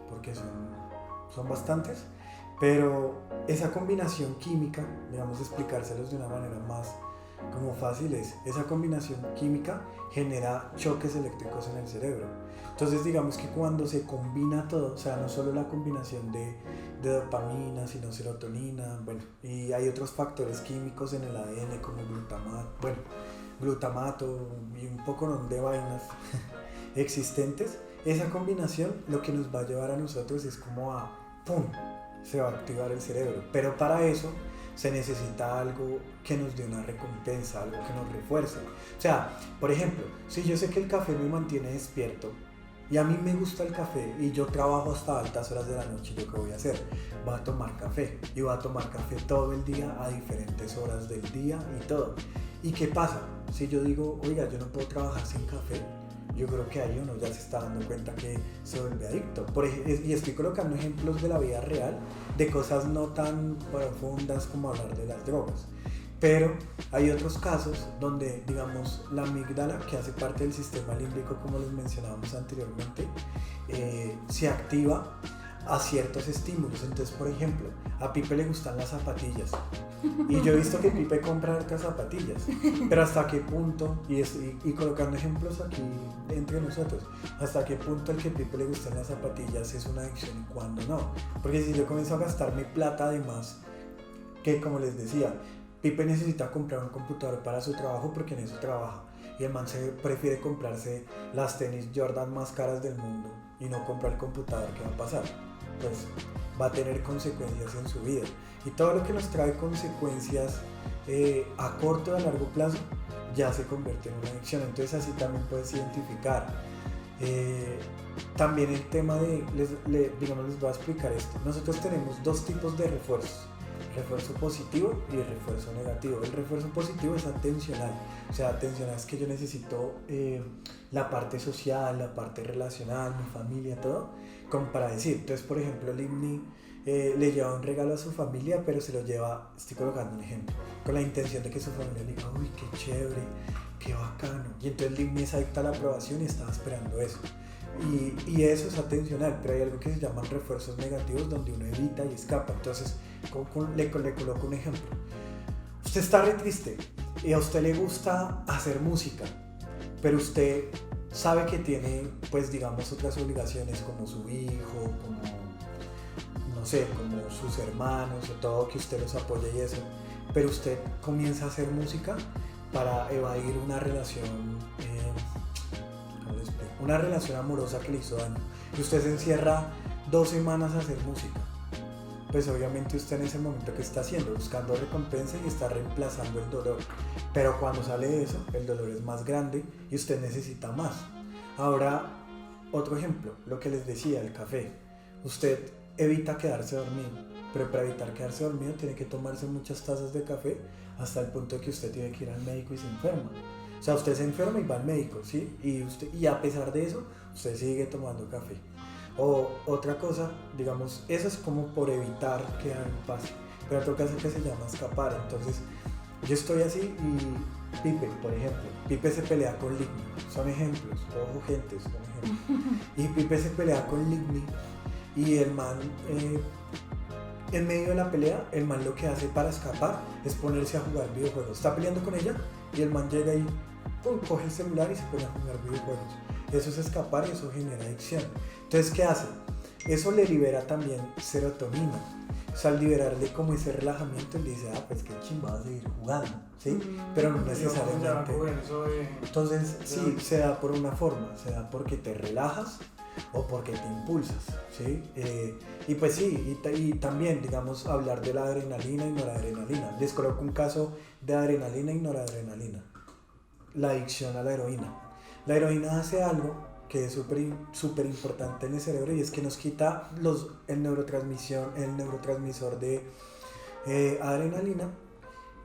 porque son bastantes, pero esa combinación química, digamos, explicárselos de una manera más como fácil, esa combinación química genera choques eléctricos en el cerebro. Entonces digamos que cuando se combina todo, o sea, no solo la combinación de dopamina, sino serotonina, y hay otros factores químicos en el ADN como glutamato y un poco de vainas existentes, esa combinación lo que nos va a llevar a nosotros es como ¡pum!, se va a activar el cerebro, pero para eso se necesita algo que nos dé una recompensa, algo que nos refuerce. O sea, por ejemplo, si yo sé que el café me mantiene despierto y a mí me gusta el café y yo trabajo hasta altas horas de la noche, ¿yo qué voy a hacer? Voy a tomar café, y voy a tomar café todo el día a diferentes horas del día y todo. ¿Y qué pasa? Si yo digo, oiga, yo no puedo trabajar sin café, yo creo que ahí uno ya se está dando cuenta que se vuelve adicto. Y estoy colocando ejemplos de la vida real, de cosas no tan profundas como hablar de las drogas. Pero hay otros casos donde, digamos, la amígdala, que hace parte del sistema límbico, como les mencionábamos anteriormente, se activa a ciertos estímulos. Entonces, por ejemplo, a Pipe le gustan las zapatillas y yo he visto que Pipe compra hartas zapatillas, pero hasta qué punto, y colocando ejemplos aquí entre nosotros, hasta qué punto el que a Pipe le gustan las zapatillas es una adicción y cuándo no. Porque si yo comienzo a gastar mi plata además, que como les decía, Pipe necesita comprar un computador para su trabajo porque en eso trabaja, y el man prefiere comprarse las tenis Jordan más caras del mundo y no compra el computador, ¿qué va a pasar? Pues va a tener consecuencias en su vida, y todo lo que nos trae consecuencias a corto y a largo plazo ya se convierte en una adicción. Entonces así también puedes identificar. También el tema de, digamos, les voy a explicar esto. Nosotros tenemos dos tipos de refuerzos: refuerzo positivo y refuerzo negativo. El refuerzo positivo es atencional, o sea, atencional es que yo necesito la parte social, la parte relacional, mi familia, todo, como para decir. Entonces, por ejemplo, Limni le lleva un regalo a su familia, pero se lo lleva, estoy colocando un ejemplo, con la intención de que su familia le diga, uy, qué chévere, qué bacano, y entonces Limni es adicta a la aprobación y estaba esperando eso. Y eso es atencional, pero hay algo que se llaman refuerzos negativos, donde uno evita y escapa. Entonces le coloco un ejemplo. Usted está re triste y a usted le gusta hacer música, pero usted sabe que tiene, pues digamos, otras obligaciones como su hijo, como, no sé, como sus hermanos o todo, que usted los apoya y eso, pero usted comienza a hacer música para evadir una relación una relación amorosa que le hizo daño, y usted se encierra 2 semanas a hacer música. Pues obviamente usted en ese momento, ¿qué está haciendo? Buscando recompensa y está reemplazando el dolor, pero cuando sale de eso el dolor es más grande y usted necesita más. Ahora, otro ejemplo, lo que les decía, el café. Usted evita quedarse dormido, pero para evitar quedarse dormido tiene que tomarse muchas tazas de café hasta el punto de que usted tiene que ir al médico y se enferma. O sea, usted se enferma y va al médico, ¿sí? Y a pesar de eso, usted sigue tomando café. O otra cosa, digamos, eso es como por evitar que algo pase. Pero otra cosa que se llama escapar. Entonces, yo estoy así y Pipe, por ejemplo, Pipe se pelea con Ligni. Son ejemplos, ojo gente, son ejemplos. Y Pipe se pelea con Ligni y el man, en medio de la pelea, el man lo que hace para escapar es ponerse a jugar videojuegos. Está peleando con ella y el man llega y coge el celular y se pone a jugar videojuegos. Eso es escapar y eso genera adicción. Entonces, ¿qué hace? Eso le libera también serotonina. O sea, al liberarle como ese relajamiento, él dice, pues qué chimba, vas a seguir jugando, ¿sí? Pero no necesariamente. Entonces, sí, se da por una forma, se da porque te relajas o porque te impulsas, ¿sí? Y pues sí, y también, digamos, hablar de la adrenalina y noradrenalina. Les coloco un caso de adrenalina y noradrenalina. La adicción a la heroína. La heroína hace algo que es súper importante en el cerebro, y es que nos quita el neurotransmisor de adrenalina,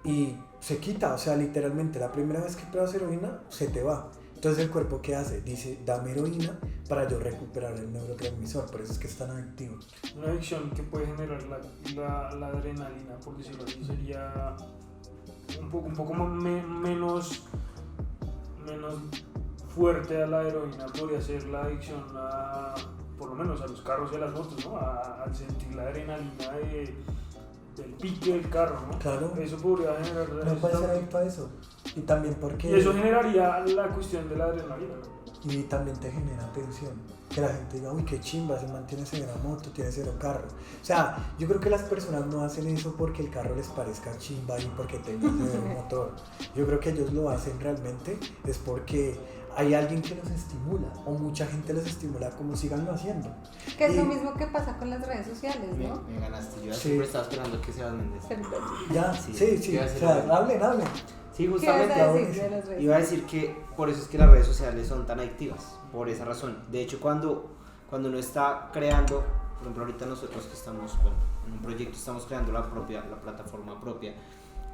y se quita, o sea, literalmente la primera vez que pruebas heroína se te va. Entonces el cuerpo, ¿qué hace? Dice, dame heroína para yo recuperar el neurotransmisor, por eso es que es tan adictivo. Una adicción que puede generar la adrenalina, por decirlo así, sería un poco menos fuerte a la heroína. Podría ser la adicción por lo menos a los carros y a las motos, ¿no? Al sentir la adrenalina del pique del carro, ¿no? Claro. Eso podría generar... No puede ser adicto a eso. Y también porque... Y eso generaría la cuestión de la adrenalina, ¿no? Y también te genera tensión. Que la gente diga, uy, qué chimba, se mantiene cero moto, tiene cero carro. O sea, yo creo que las personas no hacen eso porque el carro les parezca chimba y porque tenga cero motor. Yo creo que ellos lo hacen realmente es porque hay alguien que los estimula, o mucha gente los estimula, como síganlo haciendo. Que es lo mismo que pasa con las redes sociales, ¿no? Me ganaste, yo siempre estaba esperando que Sebas Méndez. Ya, sí, o sea, hablen. Sí, justamente iba a decir que por eso es que las redes sociales son tan adictivas, por esa razón. De hecho, cuando uno está creando, por ejemplo, ahorita nosotros que estamos en un proyecto, estamos creando la plataforma propia,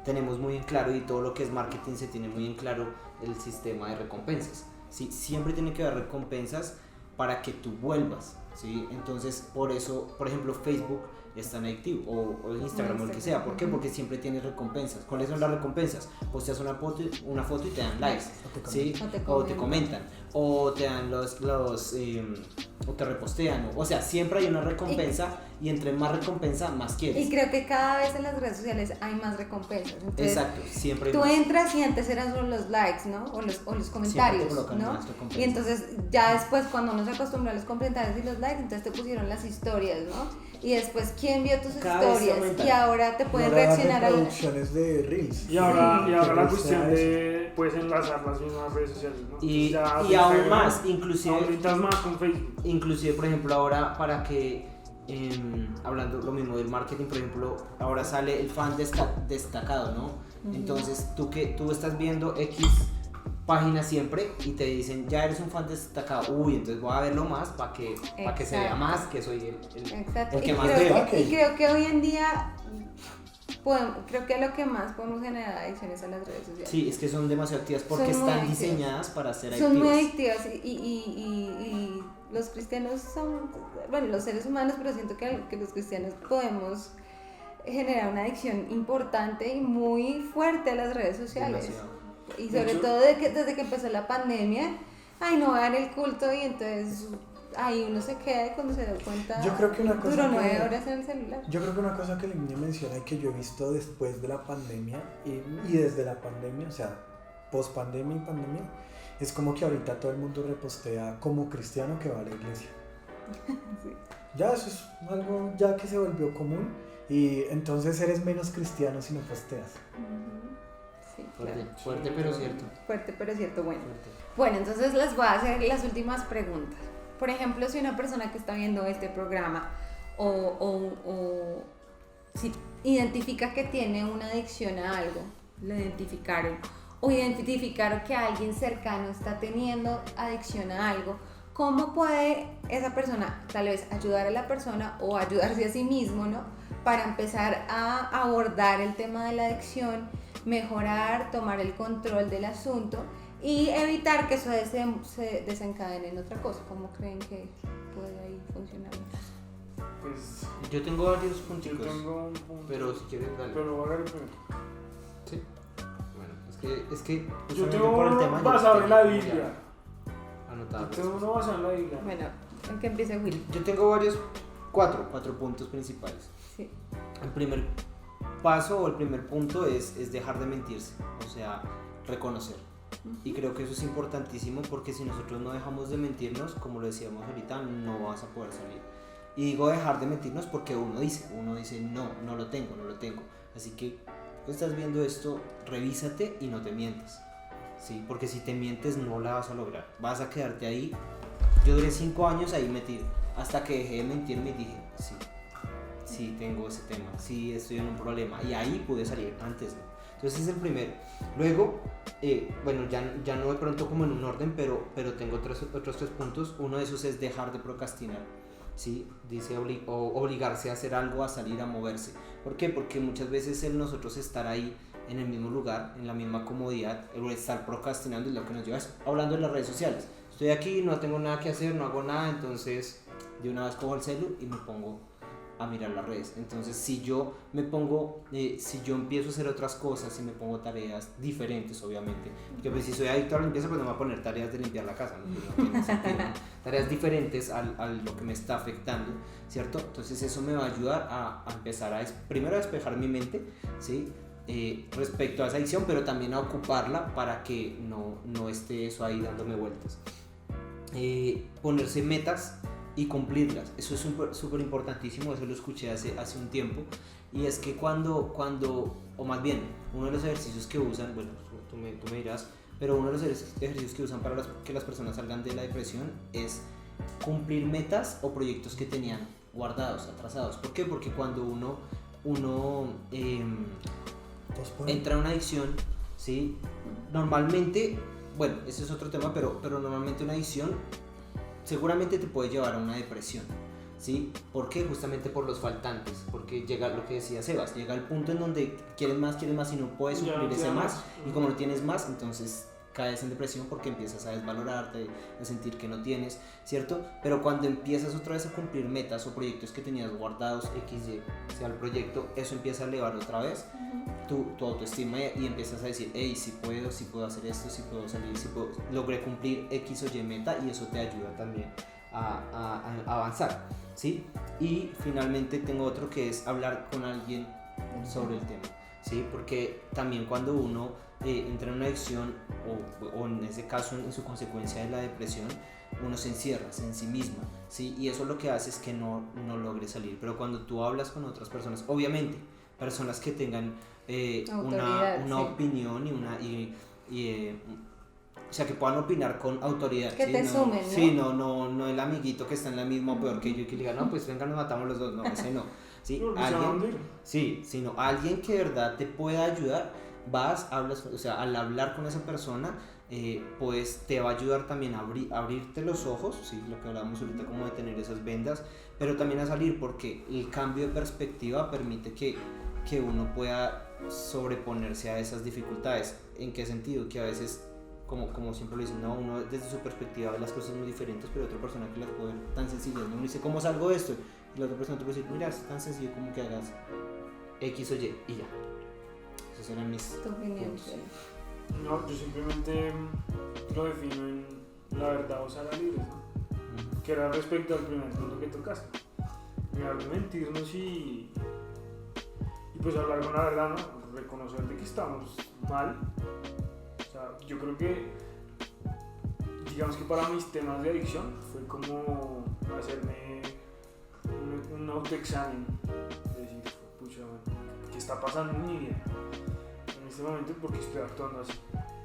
tenemos muy en claro, y todo lo que es marketing se tiene muy en claro, el sistema de recompensas. ¿Sí? Siempre tiene que haber recompensas para que tú vuelvas. ¿sí? Entonces, por eso, por ejemplo, Facebook es tan adictivo, o Instagram o el que sea. ¿Por qué? Porque siempre tienes recompensas. ¿Cuáles son las recompensas? Posteas una foto y te dan likes, ¿sí? O te comentan, o te dan o te repostean, o sea, siempre hay una recompensa y entre más recompensa, más quieres. Y creo que cada vez en las redes sociales hay más recompensas. Entonces, exacto, siempre hay tú más. Entras y antes eran solo los likes, ¿no? O los comentarios, ¿no? Y entonces ya después cuando uno se acostumbra a los comentarios y los likes, entonces te pusieron las historias, ¿no? Y después, ¿quién vio tus historias? Y ahora te pueden reaccionar a las producciones de Reels. Y ahora la cuestión de puedes enlazar las mismas redes sociales, ¿no? Y aún más, inclusive ahorita más con Facebook. Inclusive, por ejemplo, ahora para que hablando lo mismo del marketing, por ejemplo, ahora sale el fan destacado, ¿no? Entonces, tú estás viendo X página siempre y te dicen, ya eres un fan destacado, uy, entonces voy a verlo más para que se vea más que soy el que más veo. Y creo que hoy en día creo que lo que más podemos generar adicciones a las redes sociales. Sí, es que son demasiado activas porque están diseñadas para ser adictivas. Son muy adictivas y los cristianos son, bueno, los seres humanos, pero siento que los cristianos podemos generar una adicción importante y muy fuerte a las redes sociales. Demasiado. Y sobre todo desde que empezó la pandemia, no va a dar el culto y entonces ahí uno se queda y cuando se da cuenta yo creo que una cosa duró 9 horas en el celular. Yo creo que una cosa que el niño menciona y que yo he visto después de la pandemia y desde la pandemia, o sea, post pandemia y pandemia, es como que ahorita todo el mundo repostea como cristiano que va a la iglesia. Sí. Ya eso es algo ya que se volvió común y entonces eres menos cristiano si no posteas. Sí, fuerte pero cierto. Fuerte pero cierto, Bueno, entonces les voy a hacer las últimas preguntas. Por ejemplo, si una persona que está viendo este programa o si identifica que tiene una adicción a algo, lo identificaron, o identificaron que alguien cercano está teniendo adicción a algo, ¿cómo puede esa persona tal vez ayudar a la persona o ayudarse a sí mismo, ¿no? Para empezar a abordar el tema de la adicción, mejorar, tomar el control del asunto y evitar que eso se desencadene en otra cosa? ¿Cómo creen que puede ahí funcionar? Pues yo tengo varios puntos. Yo tengo un punto. Pero si quieres, dale. Pero lo voy a ver primero. Sí. Bueno, es que yo tengo uno basado en la Biblia. Anotado. Yo tengo uno basado en la Biblia. Bueno, ¿en qué empieza Willy? Yo tengo varios, cuatro puntos principales. Sí. El primer paso o el primer punto es dejar de mentirse, o sea, reconocer. Y creo que eso es importantísimo porque si nosotros no dejamos de mentirnos, como lo decíamos ahorita, no vas a poder salir. Y digo dejar de mentirnos porque uno dice no lo tengo. Así que tú estás viendo esto, revísate y no te mientas, ¿sí? Porque si te mientes no la vas a lograr, vas a quedarte ahí. Yo duré 5 años ahí metido, hasta que dejé de mentirme y dije, sí tengo ese tema, sí estoy en un problema, y ahí pude salir, antes no. Entonces es el primero. Luego, bueno, ya no de pronto como en un orden, pero tengo otros 3 puntos. Uno de esos es dejar de procrastinar, ¿sí? Dice obligarse a hacer algo, a salir, a moverse. ¿Por qué? Porque muchas veces nosotros estar ahí en el mismo lugar, en la misma comodidad, el estar procrastinando es lo que nos lleva a eso. Hablando de las redes sociales, estoy aquí, no tengo nada que hacer, no hago nada, entonces de una vez cojo el celu y me pongo a mirar las redes. Entonces si yo empiezo a hacer otras cosas, si me pongo tareas diferentes, obviamente, porque pues si soy adicto a la limpieza, pues no me voy a poner tareas de limpiar la casa, no tiene sentido, ¿no? Tareas diferentes a lo que me está afectando, ¿cierto? Entonces eso me va a ayudar a empezar primero a despejar mi mente, ¿sí? Respecto a esa adicción, pero también a ocuparla para que no esté eso ahí dándome vueltas. Ponerse metas y cumplirlas, eso es súper importantísimo. Eso lo escuché hace un tiempo, y es que cuando o más bien uno de los ejercicios que usan, bueno, tú me dirás, pero uno de los ejercicios que usan para que las personas salgan de la depresión es cumplir metas o proyectos que tenían guardados, atrasados. ¿Por qué? Porque cuando uno entra en una adicción, ¿sí? Normalmente, bueno, ese es otro tema, pero normalmente una adicción seguramente te puede llevar a una depresión, ¿sí? ¿Por qué? Justamente por los faltantes, porque llega lo que decía Sebas, llega el punto en donde quieres más y no puedes suplir ese más, y como no tienes más, entonces caes en depresión porque empiezas a desvalorarte, a sentir que no tienes, ¿cierto? Pero cuando empiezas otra vez a cumplir metas o proyectos que tenías guardados, XY, sea el proyecto, eso empieza a elevar otra vez tu autoestima y empiezas a decir, hey, sí puedo hacer esto, sí puedo salir, logré cumplir X o Y meta, y eso te ayuda también a avanzar, ¿sí? Y finalmente tengo otro que es hablar con alguien sobre el tema, ¿sí? Porque también cuando uno entra en una adicción o en ese caso en su consecuencia de la depresión, uno se encierra en sí misma, ¿sí? Y eso lo que hace es que no logre salir. Pero cuando tú hablas con otras personas, obviamente personas que tengan una opinión o sea, que puedan opinar con autoridad, que ¿sí? te sumen, ¿no? Sí, no el amiguito que está en la misma o peor que yo, que le diga, no, pues venga, nos matamos los dos, no, ese no, ¿sí? Sino alguien que de verdad te pueda ayudar. Hablas, o sea, al hablar con esa persona, pues te va a ayudar también a abrirte los ojos, ¿sí? Lo que hablábamos ahorita, como de tener esas vendas, pero también a salir, porque el cambio de perspectiva permite que uno pueda sobreponerse a esas dificultades. ¿En qué sentido? Que a veces, como siempre lo dicen, no, uno desde su perspectiva ve las cosas muy diferentes, pero otra persona que las puede ver tan sencillas, ¿no? Uno dice, ¿cómo salgo de esto? Y la otra persona te puede decir, mira, es tan sencillo como que hagas X o Y y ya. Esos eran mis puntos. No, yo simplemente lo defino en la verdad o la libre, ¿no? Que era respecto al primer punto que tocaste. Dejar de mentirnos y pues hablar con la verdad, ¿no? Reconocer de que estamos mal. O sea, yo creo que, digamos que para mis temas de adicción fue como hacerme un autoexamen, decir, pucha, ¿qué está pasando en mi vida en este momento? Porque estoy actuando así.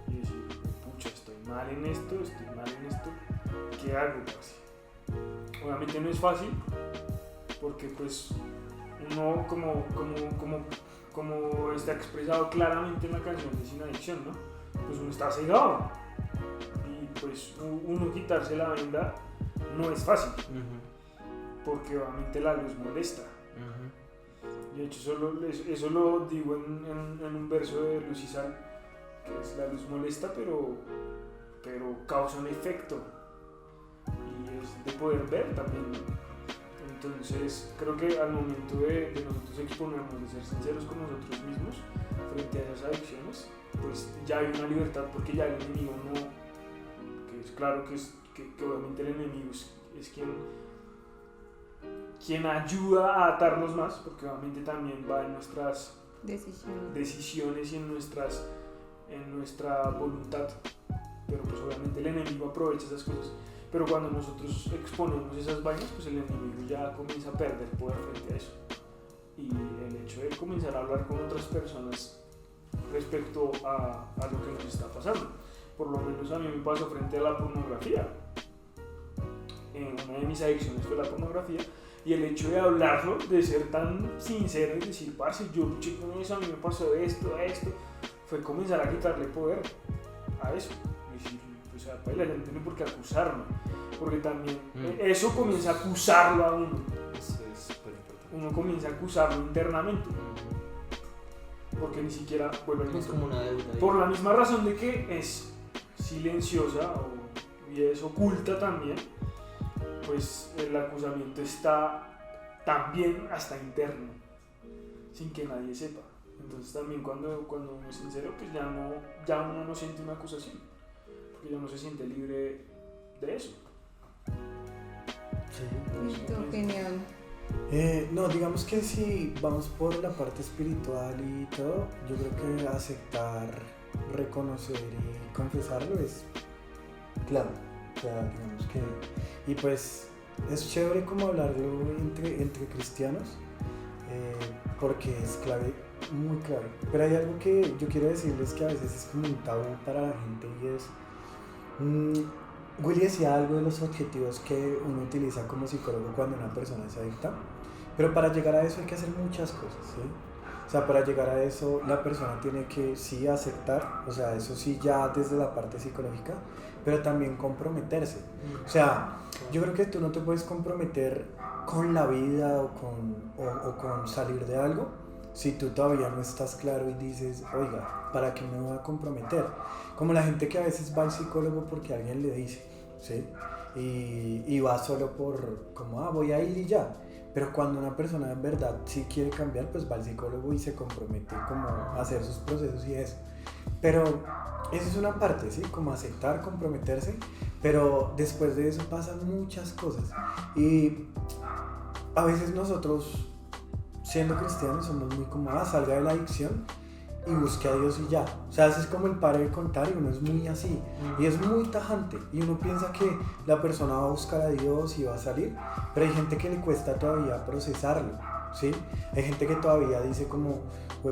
Y decir, pucha, estoy mal en esto, ¿qué hago? Pues, obviamente no es fácil, porque pues uno como está expresado claramente en la canción de Sin Adicción, ¿no? Pues uno está cegado y pues uno quitarse la venda no es fácil, porque obviamente la luz molesta. De hecho eso lo digo en un verso de Lucisal, que es la luz molesta pero causa un efecto y es de poder ver también, ¿no? Entonces creo que al momento de nosotros exponernos, de ser sinceros con nosotros mismos frente a esas adicciones, pues ya hay una libertad, porque ya el enemigo no, que es claro que obviamente el enemigo es quien ayuda a atarnos más, porque obviamente también va en nuestras decisiones y en nuestra voluntad, pero pues obviamente el enemigo aprovecha esas cosas. Pero cuando nosotros exponemos esas vainas, pues el enemigo ya comienza a perder poder frente a eso. Y el hecho de comenzar a hablar con otras personas respecto a lo que nos está pasando, por lo menos a mí me pasó frente a la pornografía. Una de mis adicciones fue la pornografía, y el hecho de hablarlo, de ser tan sincero y decir, parce, yo luché con eso, a mí me pasó esto, fue comenzar a quitarle poder a eso. Decir, o sea, pues la gente no tiene por qué acusarme, porque también eso comienza a acusarlo a uno. Eso es súper importante. Uno comienza a acusarlo internamente, porque ni siquiera vuelve es como una deuda. Por la misma razón de que es silenciosa y es oculta también, pues el acusamiento está también hasta interno, sin que nadie sepa. Entonces también cuando uno es sincero, pues ya uno no siente una acusación, porque ya no se siente libre de eso. ¿Y tu opinión? No, digamos que si vamos por la parte espiritual y todo, yo creo que aceptar, reconocer y confesarlo es clave. O sea, digamos que, y pues es chévere como hablarlo entre cristianos, porque es clave, muy clave. Pero hay algo que yo quiero decirles que a veces es como un tabú para la gente, y es Willy decía algo de los objetivos que uno utiliza como psicólogo cuando una persona es adicta, pero para llegar a eso hay que hacer muchas cosas, ¿sí? O sea, para llegar a eso la persona tiene que sí aceptar, o sea, eso sí ya desde la parte psicológica, pero también comprometerse. O sea, yo creo que tú no te puedes comprometer con la vida o con salir de algo si tú todavía no estás claro y dices, oiga, ¿para qué me voy a comprometer? Como la gente que a veces va al psicólogo porque alguien le dice, ¿sí? Y va solo por, como, voy a ir y ya. Pero cuando una persona en verdad sí quiere cambiar, pues va al psicólogo y se compromete como a hacer sus procesos y eso. Pero esa es una parte, ¿sí? Como aceptar, comprometerse, pero después de eso pasan muchas cosas. Y a veces nosotros, siendo cristianos, somos muy como, salga de la adicción y busque a Dios y ya. O sea, ese es como el pare de contar y uno es muy así. Y es muy tajante. Y uno piensa que la persona va a buscar a Dios y va a salir, pero hay gente que le cuesta todavía procesarlo, ¿sí? Hay gente que todavía dice como,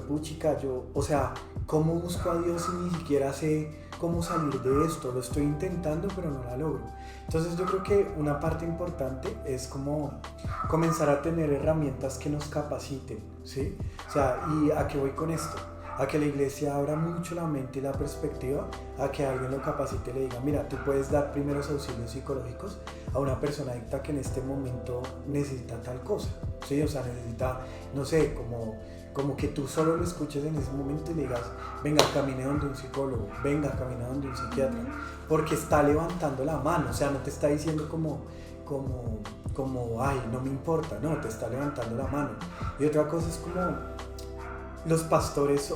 puchica, o sea, ¿cómo busco a Dios si ni siquiera sé cómo salir de esto? Lo estoy intentando, pero no la logro. Entonces yo creo que una parte importante es como comenzar a tener herramientas que nos capaciten, ¿sí? O sea, ¿y a qué voy con esto? A que la iglesia abra mucho la mente y la perspectiva, a que alguien lo capacite y le diga, mira, tú puedes dar primeros auxilios psicológicos a una persona adicta que en este momento necesita tal cosa, ¿sí? O sea, necesita, no sé, como que tú solo lo escuches en ese momento y le digas, venga, camine donde un psicólogo, venga, camine donde un psiquiatra, porque está levantando la mano, o sea, no te está diciendo como, ay, no me importa, no, te está levantando la mano. Y otra cosa es como, los pastores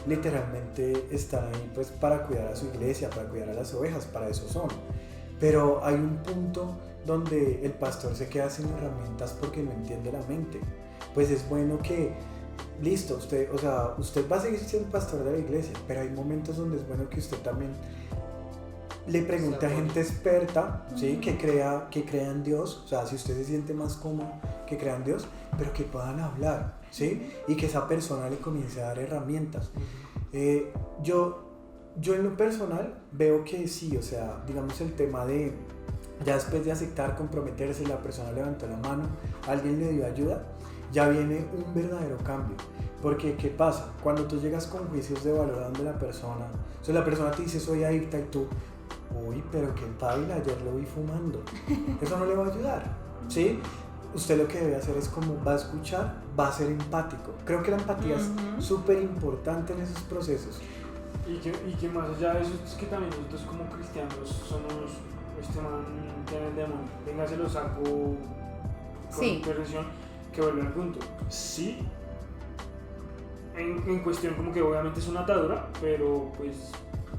literalmente están ahí pues para cuidar a su iglesia, para cuidar a las ovejas, para eso son. Pero hay un punto donde el pastor se queda sin herramientas porque no entiende la mente. Pues es bueno que, listo, usted va a seguir siendo pastor de la iglesia, pero hay momentos donde es bueno que usted también le pregunte a gente experta, ¿sí? que crea en Dios, o sea, si usted se siente más cómodo, que crea en Dios, pero que puedan hablar, ¿sí? Y que esa persona le comience a dar herramientas. Yo en lo personal veo que sí, o sea, digamos el tema de, ya después de aceptar, comprometerse, la persona levantó la mano, alguien le dio ayuda, ya viene un verdadero cambio. Porque, ¿qué pasa? Cuando tú llegas con juicios de valor a donde la persona, o sea, la persona te dice, soy adicta, y tú, uy, pero qué paila, ayer lo vi fumando. Eso no le va a ayudar, ¿sí? Usted lo que debe hacer es como va a escuchar, va a ser empático. Creo que la empatía es súper importante en esos procesos. Y que más allá de eso, es que también nosotros como cristianos somos, este man tiene el demonio, venga, se lo saco con intervención, que vuelve al punto. Sí, en cuestión como que obviamente es una atadura, pero pues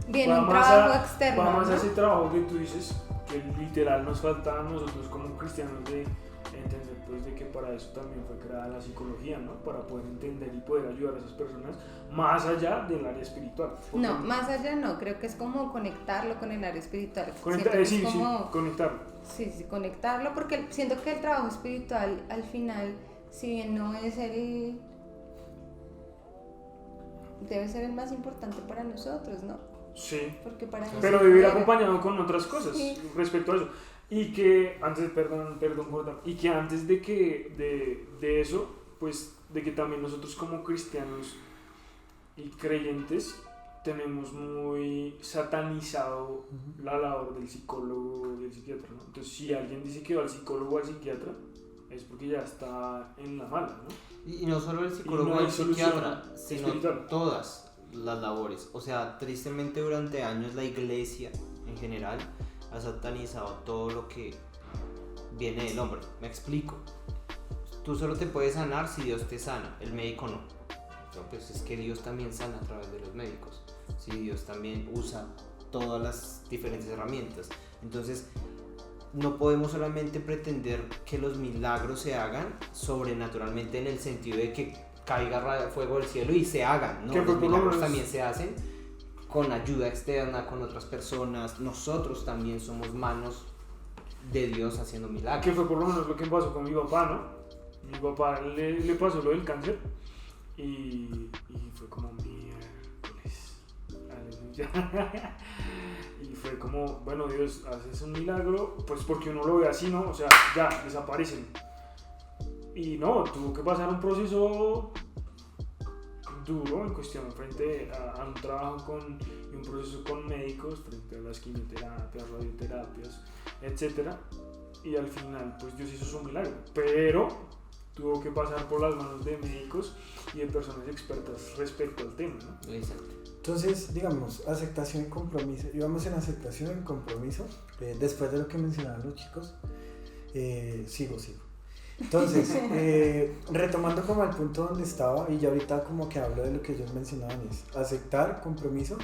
viene un trabajo externo, va más ¿no? a ese trabajo que tú dices, que literal nos falta a nosotros como cristianos de entender pues de que para eso también fue creada la psicología, ¿no? Para poder entender y poder ayudar a esas personas más allá del área espiritual. No, más allá no, creo que es como conectarlo con el área espiritual. Conectarlo. Sí, conectarlo, porque siento que el trabajo espiritual al final, si bien no es debe ser el más importante para nosotros, ¿no? Sí, porque para pero debe ir acompañado con otras cosas respecto a eso. Y que antes, perdón, Jordan, y que antes de eso, pues de que también nosotros como cristianos y creyentes tenemos muy satanizado la labor del psicólogo y del psiquiatra, ¿no? Entonces, si alguien dice que va al psicólogo o al psiquiatra, es porque ya está en la mala, ¿no? Y no solo el psicólogo o el psiquiatra, sino todas las labores. O sea, tristemente durante años la iglesia en general ha satanizado todo lo que viene del hombre. Me explico. Tú solo te puedes sanar si Dios te sana, el médico no. Pues es que Dios también sana a través de los médicos. Si Dios también usa todas las diferentes herramientas. Entonces, no podemos solamente pretender que los milagros se hagan sobrenaturalmente en el sentido de que caiga fuego del cielo y se hagan, ¿no? Los milagros también se hacen con ayuda externa, con otras personas. Nosotros también somos manos de Dios haciendo milagros. Que fue por lo menos lo que pasó con mi papá, ¿no? Mi papá le pasó lo del cáncer y fue como miércoles. Aleluya. Y fue como, bueno, Dios, haces un milagro, pues porque uno lo ve así, ¿no? O sea, ya, desaparecen. Y no, tuvo que pasar un proceso duro en cuestión frente a un trabajo y un proceso con médicos frente a las quimioterapias, radioterapias, etc. Y al final, pues Dios hizo su milagro. Pero tuvo que pasar por las manos de médicos y de personas expertas respecto al tema, ¿no? Exacto. Entonces, digamos, aceptación y compromiso. Íbamos en aceptación y compromiso. Después de lo que mencionaban los chicos, sigo. Entonces, retomando como al punto donde estaba, y ya ahorita como que hablo de lo que ellos mencionaban, es aceptar, compromiso,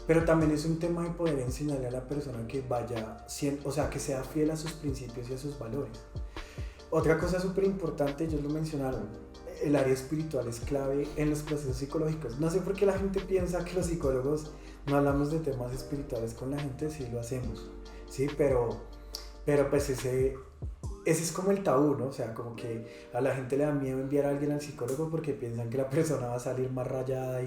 pero también es un tema de poder enseñarle a la persona que vaya, o sea, que sea fiel a sus principios y a sus valores. Otra cosa súper importante, ellos lo mencionaron, el área espiritual es clave en los procesos psicológicos. No sé por qué la gente piensa que los psicólogos no hablamos de temas espirituales con la gente, sí lo hacemos, ¿sí? Pero pues ese es como el tabú, ¿no? O sea, como que a la gente le da miedo enviar a alguien al psicólogo porque piensan que la persona va a salir más rayada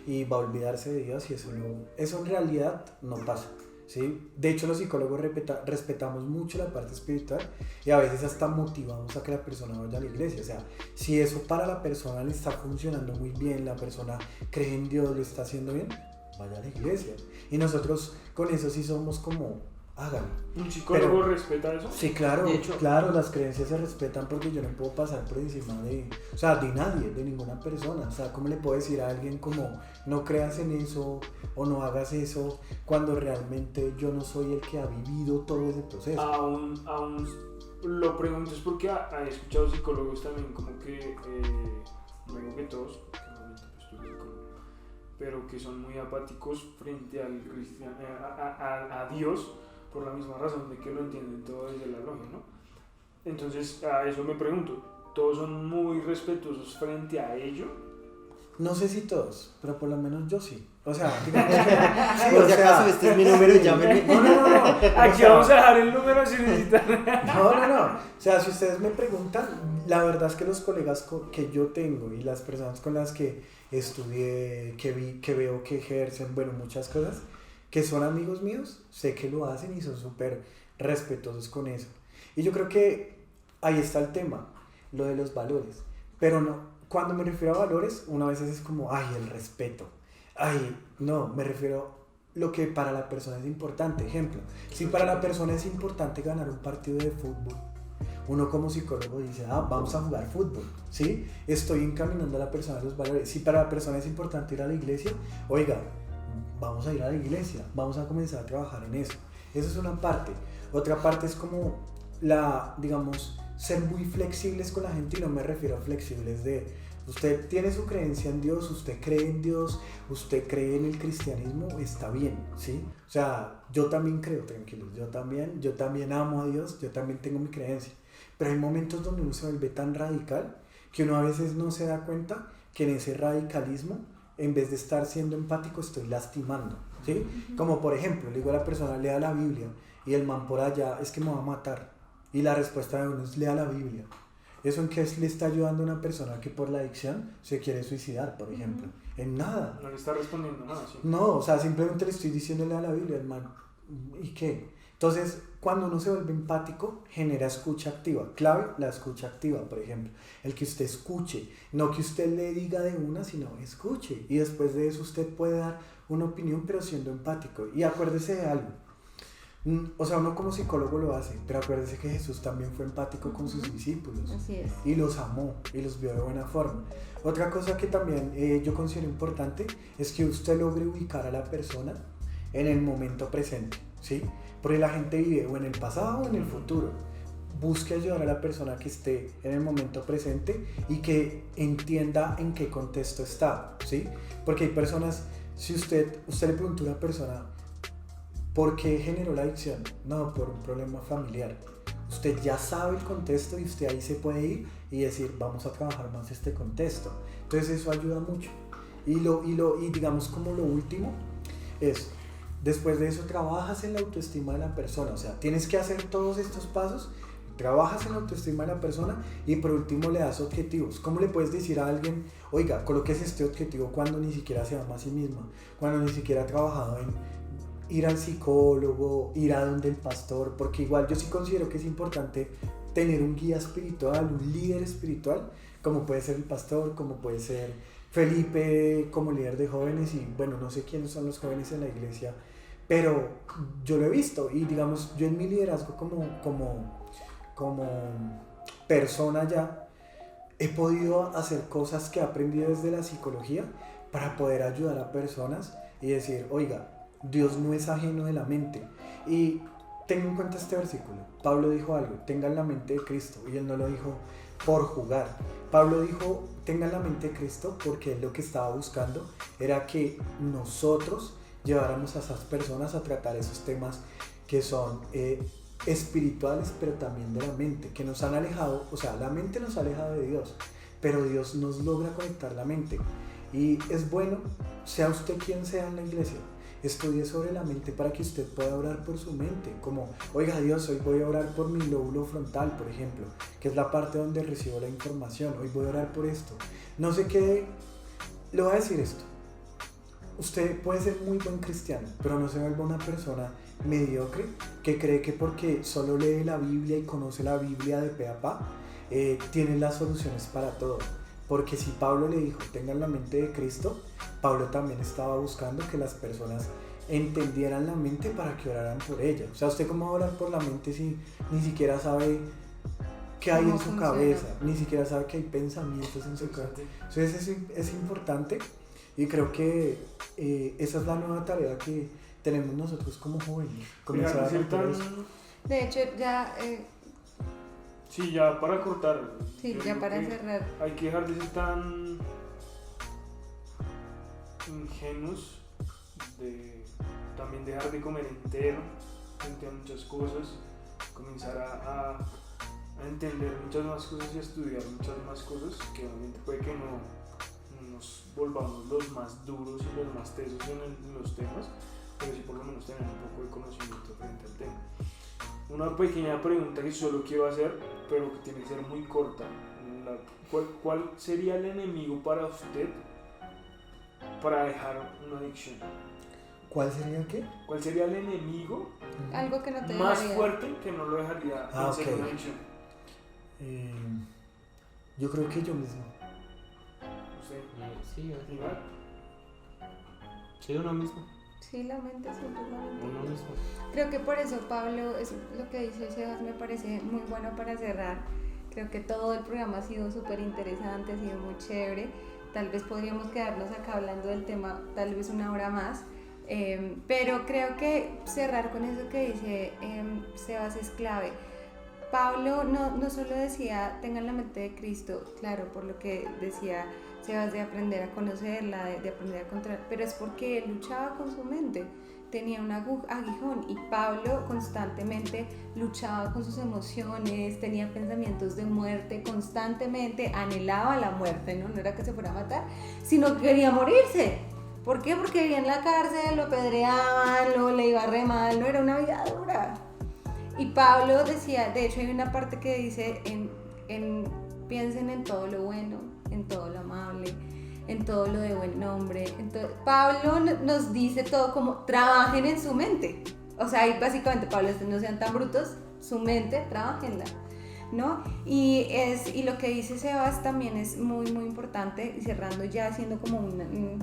y va a olvidarse de Dios, y eso en realidad no pasa, ¿sí? De hecho, los psicólogos respetamos mucho la parte espiritual y a veces hasta motivamos a que la persona vaya a la iglesia. O sea, si eso para la persona le está funcionando muy bien, la persona cree en Dios, lo está haciendo bien, vaya a la iglesia. Y nosotros con eso sí somos como, háganlo. ¿Un psicólogo respeta eso? Sí, claro, De hecho, claro, las creencias se respetan porque yo no puedo pasar por encima de nadie, de ninguna persona. O sea, ¿cómo le puedo decir a alguien como no creas en eso o no hagas eso cuando realmente yo no soy el que ha vivido todo ese proceso? Aún lo pregunto es porque he escuchado psicólogos también como que, no digo que todos, porque realmente pues soy psicólogo, pero que son muy apáticos frente al a Dios, por la misma razón de que lo entienden todo desde la logia, ¿no? Entonces, a eso me pregunto, ¿todos son muy respetuosos frente a ello? No sé si todos, pero por lo menos yo sí. O sea, digamos que... Sí, por si acaso este es mi número, llámenme. No. Aquí vamos a dejar el número si necesitan. No. O sea, si ustedes me preguntan, la verdad es que los colegas que yo tengo y las personas con las que estudié, que veo que ejercen, bueno, muchas cosas, que son amigos míos, sé que lo hacen y son súper respetuosos con eso. Y yo creo que ahí está el tema, lo de los valores. Pero no, cuando me refiero a valores, una vez es como, ay, el respeto. Ay, no, me refiero a lo que para la persona es importante. Ejemplo, si para la persona es importante ganar un partido de fútbol, uno como psicólogo dice, vamos a jugar fútbol, ¿sí? Estoy encaminando a la persona a los valores. Si para la persona es importante ir a la iglesia, oiga, vamos a ir a la iglesia, vamos a comenzar a trabajar en eso. Esa es una parte. Otra parte es como digamos, ser muy flexibles con la gente, y no me refiero a flexibles de, usted tiene su creencia en Dios, usted cree en Dios, usted cree en el cristianismo, está bien, ¿sí? O sea, yo también creo, tranquilos, yo también amo a Dios, yo también tengo mi creencia, pero hay momentos donde uno se vuelve tan radical que uno a veces no se da cuenta que en ese radicalismo, en vez de estar siendo empático, estoy lastimando, ¿sí? Como por ejemplo, le digo a la persona, lea la Biblia, y el man por allá, es que me va a matar, y la respuesta de uno es, lea la Biblia. ¿Eso en qué le está ayudando a una persona que por la adicción se quiere suicidar, por ejemplo? En nada. No le está respondiendo nada, ¿sí? No, o sea, simplemente le estoy diciendo, lea la Biblia, hermano. ¿Y qué? Entonces, cuando uno se vuelve empático, genera escucha activa. Clave, la escucha activa, por ejemplo. El que usted escuche, no que usted le diga de una, sino escuche. Y después de eso usted puede dar una opinión, pero siendo empático. Y acuérdese de algo. O sea, uno como psicólogo lo hace, pero acuérdese que Jesús también fue empático con sus discípulos. Así es. Y los amó y los vio de buena forma. Otra cosa que también yo considero importante es que usted logre ubicar a la persona en el momento presente, ¿sí? Porque la gente vive o en el pasado o en el futuro. Busque ayudar a la persona que esté en el momento presente y que entienda en qué contexto está, ¿sí? Porque hay personas, si usted le pregunta a una persona, ¿por qué generó la adicción? No, por un problema familiar. Usted ya sabe el contexto y usted ahí se puede ir y decir, vamos a trabajar más este contexto. Entonces eso ayuda mucho. Y digamos como lo último es, después de eso trabajas en la autoestima de la persona. O sea, tienes que hacer todos estos pasos, trabajas en la autoestima de la persona y por último le das objetivos. ¿Cómo le puedes decir a alguien, oiga, coloques este objetivo cuando ni siquiera se ama a sí misma, cuando ni siquiera ha trabajado en ir al psicólogo, ir a donde el pastor? Porque igual yo sí considero que es importante tener un guía espiritual, un líder espiritual, como puede ser el pastor, como puede ser Felipe como líder de jóvenes, y bueno, no sé quiénes son los jóvenes en la iglesia, pero yo lo he visto, y digamos, yo en mi liderazgo como persona ya, he podido hacer cosas que he aprendido desde la psicología para poder ayudar a personas y decir, oiga, Dios no es ajeno de la mente. Y tengo en cuenta este versículo. Pablo dijo algo, tengan la mente de Cristo, y él no lo dijo por jugar. Pablo dijo, tengan la mente de Cristo, porque él lo que estaba buscando era que nosotros lleváramos a esas personas a tratar esos temas que son espirituales, pero también de la mente, que nos han alejado, o sea, la mente nos ha alejado de Dios, pero Dios nos logra conectar la mente. Y es bueno, sea usted quien sea en la iglesia, estudie sobre la mente para que usted pueda orar por su mente, como, oiga Dios, hoy voy a orar por mi lóbulo frontal, por ejemplo, que es la parte donde recibo la información, hoy voy a orar por esto. No sé qué, le voy a decir esto, usted puede ser muy buen cristiano, pero no se vuelva una persona mediocre que cree que porque solo lee la Biblia y conoce la Biblia de pe a pa, tiene las soluciones para todo. Porque si Pablo le dijo, tengan la mente de Cristo, Pablo también estaba buscando que las personas entendieran la mente para que oraran por ella. O sea, ¿usted cómo va a orar por la mente si ni siquiera sabe qué hay en su cabeza? Ni siquiera sabe que hay pensamientos en su cabeza. Entonces es importante, y creo que esa es la nueva tarea que tenemos nosotros como jóvenes. Comenzar a hacer eso. De hecho, ya... Sí, ya para cortar. Sí, ya para cerrar. Hay que dejar de ser tan ingenuos, de también dejar de comer entero frente a muchas cosas, comenzar a entender muchas más cosas y a estudiar muchas más cosas, que obviamente puede que no nos volvamos los más duros y los más tesos en los temas, pero sí por lo menos tener un poco de conocimiento frente al tema. Una pequeña pregunta que solo quiero hacer, pero que tiene que ser muy corta. ¿Cuál sería el enemigo para usted para dejar una adicción? ¿Cuál sería qué? ¿Cuál sería el enemigo algo que no te más dejaría fuerte que no lo dejaría hacer una adicción? Yo creo que yo mismo. ¿Usted? Sí, ¿Igual? Sí, uno mismo. Sí, la mente siempre es la mente. Uno mismo. Creo que por eso, Pablo, es lo que dice Sebas, me parece muy bueno para cerrar. Creo que todo el programa ha sido súper interesante, ha sido muy chévere. Tal vez podríamos quedarnos acá hablando del tema tal vez una hora más, pero creo que cerrar con eso que dice Sebas es clave. Pablo no solo decía tengan la mente de Cristo, claro, por lo que decía Sebas de aprender a conocerla, de aprender a controlar, pero es porque él luchaba con su mente, tenía un aguijón, y Pablo constantemente luchaba con sus emociones, tenía pensamientos de muerte constantemente, anhelaba la muerte, no era que se fuera a matar, sino que quería morirse. ¿Por qué? Porque vivía en la cárcel, lo apedreaban, le iba re mal, no era una vida dura. Y Pablo decía, de hecho hay una parte que dice, piensen en todo lo bueno, en todo lo amable, en todo lo de buen nombre. Entonces, Pablo nos dice todo como trabajen en su mente. O sea, ahí básicamente Pablo dice, no sean tan brutos, su mente, trabajenla, ¿no? Y lo que dice Sebas también es muy, muy importante, y cerrando ya, haciendo como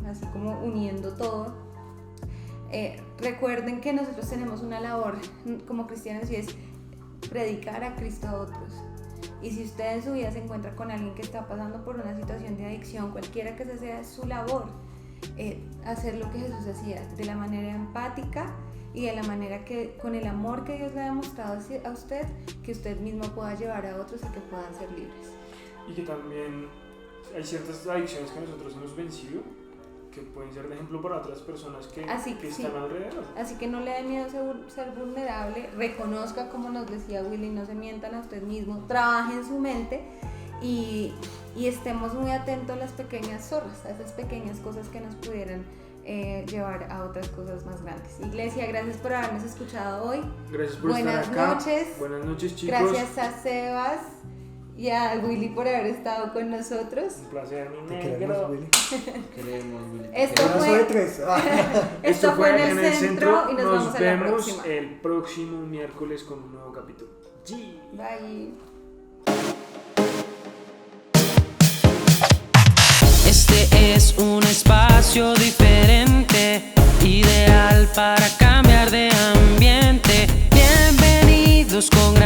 así como uniendo todo. Recuerden que nosotros tenemos una labor como cristianos y es predicar a Cristo a otros. Y si usted en su vida se encuentra con alguien que está pasando por una situación de adicción, cualquiera que sea su labor, hacer lo que Jesús hacía, de la manera empática y de la manera que, con el amor que Dios le ha demostrado a usted, que usted mismo pueda llevar a otros a que puedan ser libres. Y que también hay ciertas adicciones que nosotros hemos vencido, que pueden ser de ejemplo para otras personas que están alrededor. Así que no le dé miedo ser vulnerable, reconozca, como nos decía Willy, no se mientan a usted mismo, trabaje en su mente y estemos muy atentos a las pequeñas zorras, a esas pequeñas cosas que nos pudieran llevar a otras cosas más grandes. Iglesia, gracias por habernos escuchado hoy. Gracias por estar acá. Buenas noches, chicos. Gracias a Sebas y a Willy por haber estado con nosotros. Un placer, mi negro. Queremos, Willy. Queremos, Willy. Esto fue en el centro y nos vemos a la próxima. Nos vemos el próximo miércoles con un nuevo capítulo. Bye. Este es un espacio diferente, ideal para cambiar de ambiente. Bienvenidos con